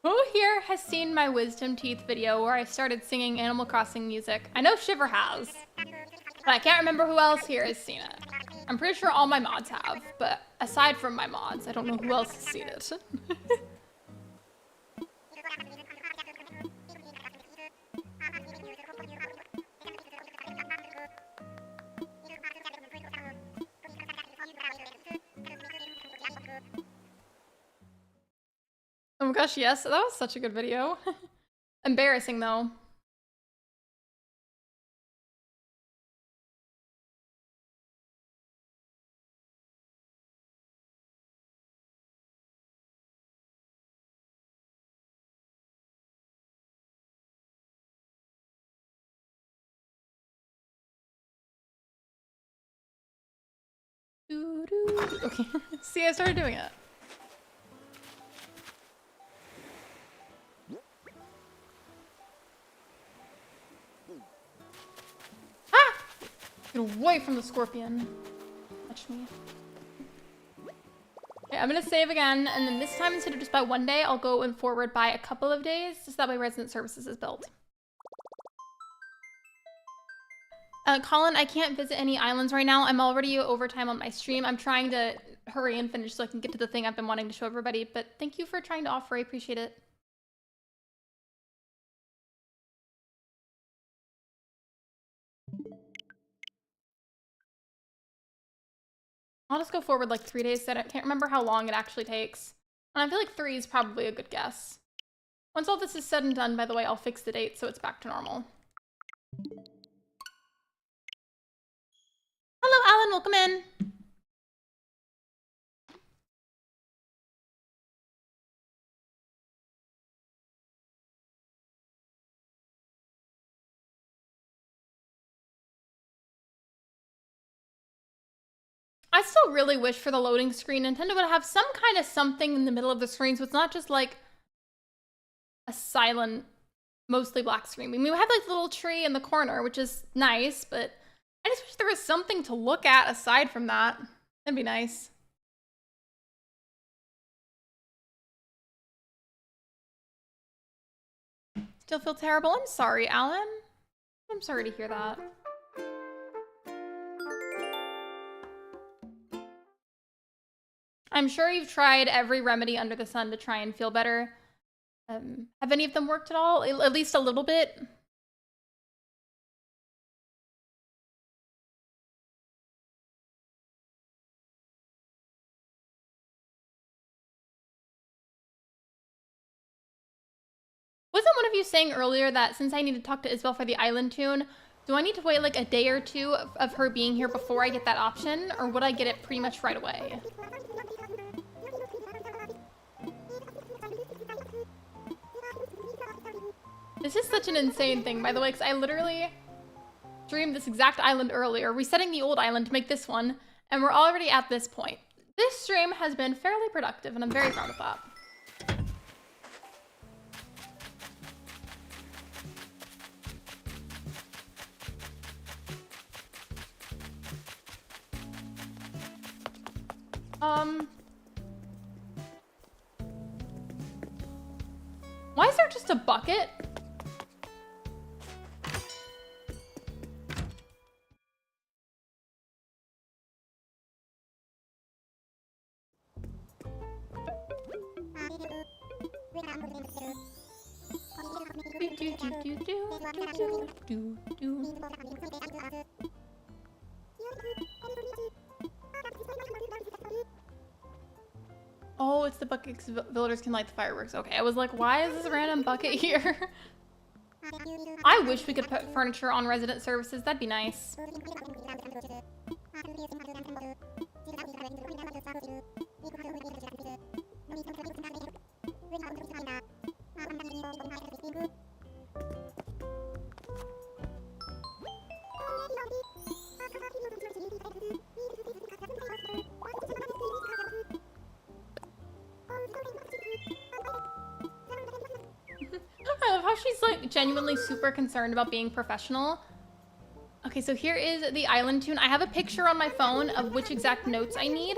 Who here has seen my Wisdom Teeth video where I started singing Animal Crossing music? I know Shiver has, but I can't remember who else here has seen it. I'm pretty sure all my mods have, but aside from my mods, I don't know who else has seen it. Oh my gosh, yes, that was such a good video. Embarrassing though. Okay, see, I started doing it. Get away from the scorpion. Touch me. Okay, I'm gonna save again, and then this time instead of just by one day, I'll go and forward by a couple of days, just that way resident services is built. Colin, I can't visit any islands right now. I'm already overtime on my stream. I'm trying to hurry and finish so I can get to the thing I've been wanting to show everybody, but thank you for trying to offer. I appreciate it. I'll just go forward like 3 days. I can't remember how long it actually takes. And I feel like 3 is probably a good guess. Once all this is said and done, by the way, I'll fix the date so it's back to normal. Hello, Alan. Welcome in. I still really wish for the loading screen, Nintendo would have some kind of something in the middle of the screen so it's not just like a silent, mostly black screen. I mean, we have like the little tree in the corner, which is nice, but I just wish there was something to look at aside from that. That'd be nice. Still feel terrible? I'm sorry, Alan. I'm sorry to hear that. I'm sure you've tried every remedy under the sun to try and feel better. Have any of them worked at all? At least a little bit? Wasn't one of you saying earlier that since I need to talk to Isabel for the island tune, do I need to wait like a day or two of her being here before I get that option? Or would I get it pretty much right away? This is such an insane thing, by the way, because I literally streamed this exact island earlier, resetting the old island to make this one, and we're already at this point. This stream has been fairly productive, and I'm very proud of that. Why is there just a bucket? Oh, it's the bucket because villagers can light the fireworks. Okay, I was like, why is this random bucket here? I wish we could put furniture on resident services. That'd be nice. I love how she's like genuinely super concerned about being professional. Okay, so here is the island tune. I have a picture on my phone of which exact notes I need.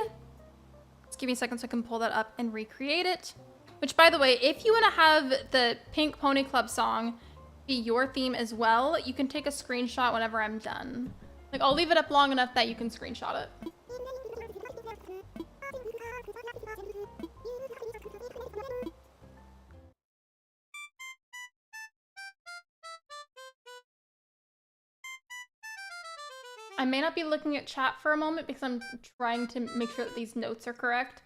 Just give me a second so I can pull that up and recreate it. Which, by the way, if you want to have the Pink Pony Club song be your theme as well, you can take a screenshot whenever I'm done. Like, I'll leave it up long enough that you can screenshot it. I may not be looking at chat for a moment because I'm trying to make sure that these notes are correct.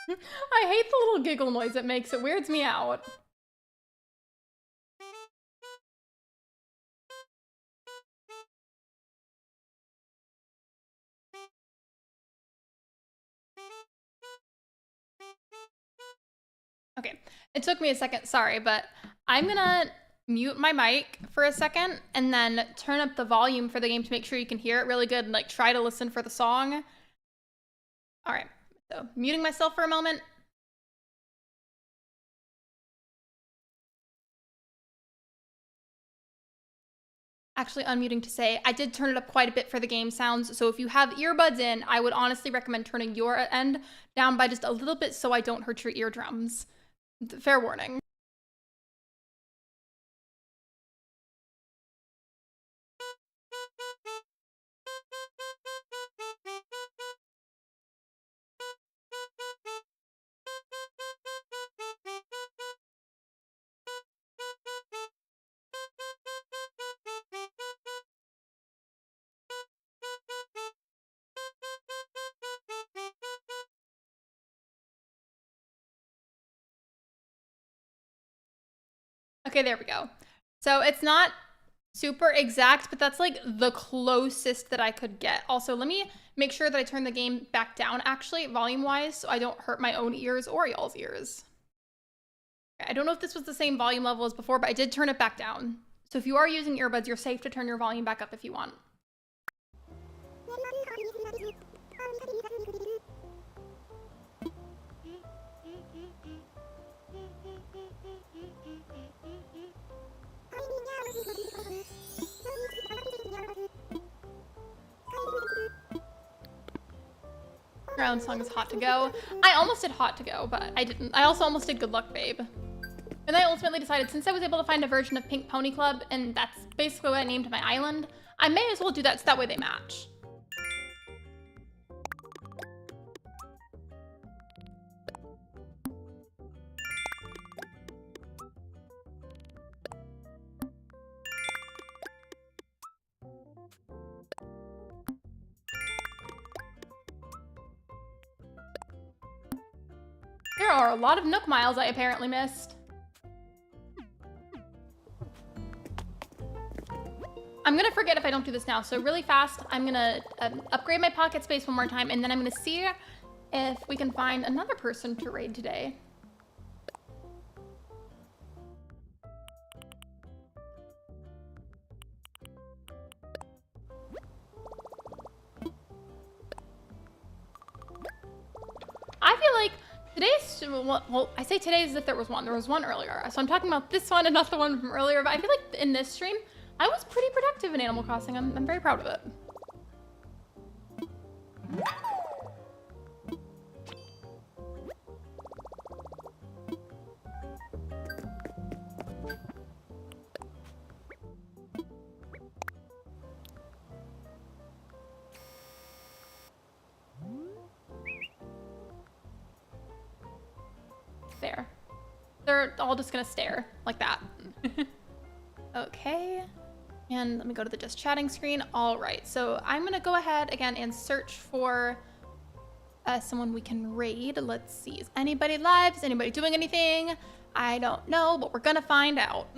I hate the little giggle noise it makes. It weirds me out. Okay, it took me a second, sorry, but I'm gonna mute my mic for a second and then turn up the volume for the game to make sure you can hear it really good and like try to listen for the song. All right, so muting myself for a moment. Actually unmuting to say I did turn it up quite a bit for the game sounds, so if you have earbuds in, I would honestly recommend turning your end down by just a little bit so I don't hurt your eardrums. Fair warning. Okay, there we go. So it's not super exact, but that's like the closest that I could get. Also, let me make sure that I turn the game back down actually, volume-wise, so I don't hurt my own ears or y'all's ears. Okay, I don't know if this was the same volume level as before, but I did turn it back down. So if you are using earbuds, you're safe to turn your volume back up if you want. Your own song is Hot to Go. I almost did Hot to Go, but I didn't. I also almost did Good Luck Babe. And I ultimately decided, since I was able to find a version of Pink Pony Club, and that's basically what I named my island, I may as well do that so that way they match. There are a lot of Nook miles I apparently missed. I'm gonna forget if I don't do this now, so really fast, I'm gonna upgrade my pocket space one more time, and then I'm gonna see if we can find another person to raid today. I feel like today's, well, I say today as if there was one. There was one earlier. So I'm talking about this one and not the one from earlier, but I feel like in this stream, I was pretty productive in Animal Crossing. I'm very proud of it. There. They're all just gonna stare like that. Okay. And let me go to the just chatting screen. All right, so I'm gonna go ahead again and search for someone we can raid. Let's see, is anybody live? Is anybody doing anything? I don't know, but we're gonna find out.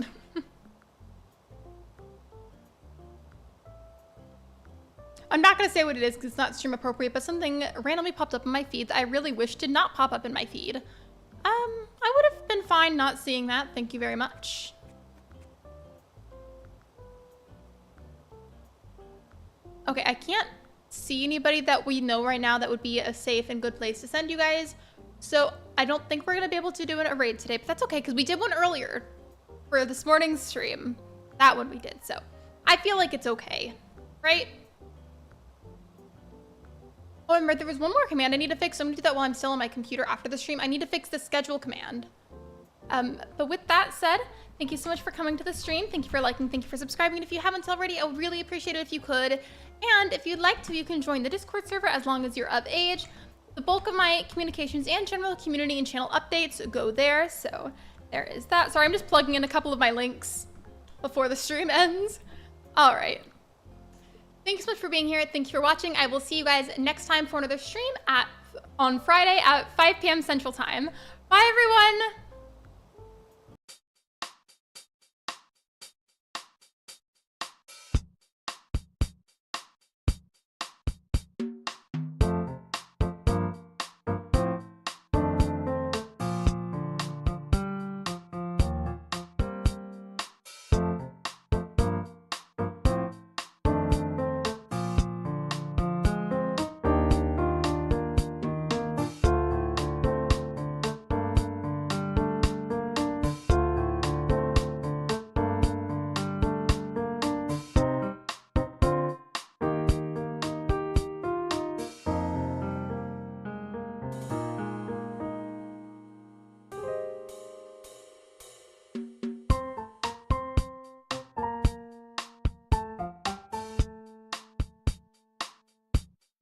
I'm not gonna say what it is because it's not stream appropriate, but something randomly popped up in my feed that I really wish did not pop up in my feed. I would have been fine not seeing that. Thank you very much. Okay, I can't see anybody that we know right now that would be a safe and good place to send you guys. So I don't think we're gonna be able to do a raid today, but that's okay because we did one earlier for this morning's stream. That one we did, so I feel like it's okay, right? Oh, remember, there was one more command I need to fix. So I'm gonna do that while I'm still on my computer after the stream. I need to fix the schedule command. But with that said, thank you so much for coming to the stream. Thank you for liking, thank you for subscribing. And if you haven't already, I would really appreciate it if you could. And if you'd like to, you can join the Discord server as long as you're of age. The bulk of my communications and general community and channel updates go there. So there is that. Sorry, I'm just plugging in a couple of my links before the stream ends. All right. Thanks so much for being here. Thank you for watching. I will see you guys next time for another stream on Friday at 5 p.m. Central Time. Bye, everyone.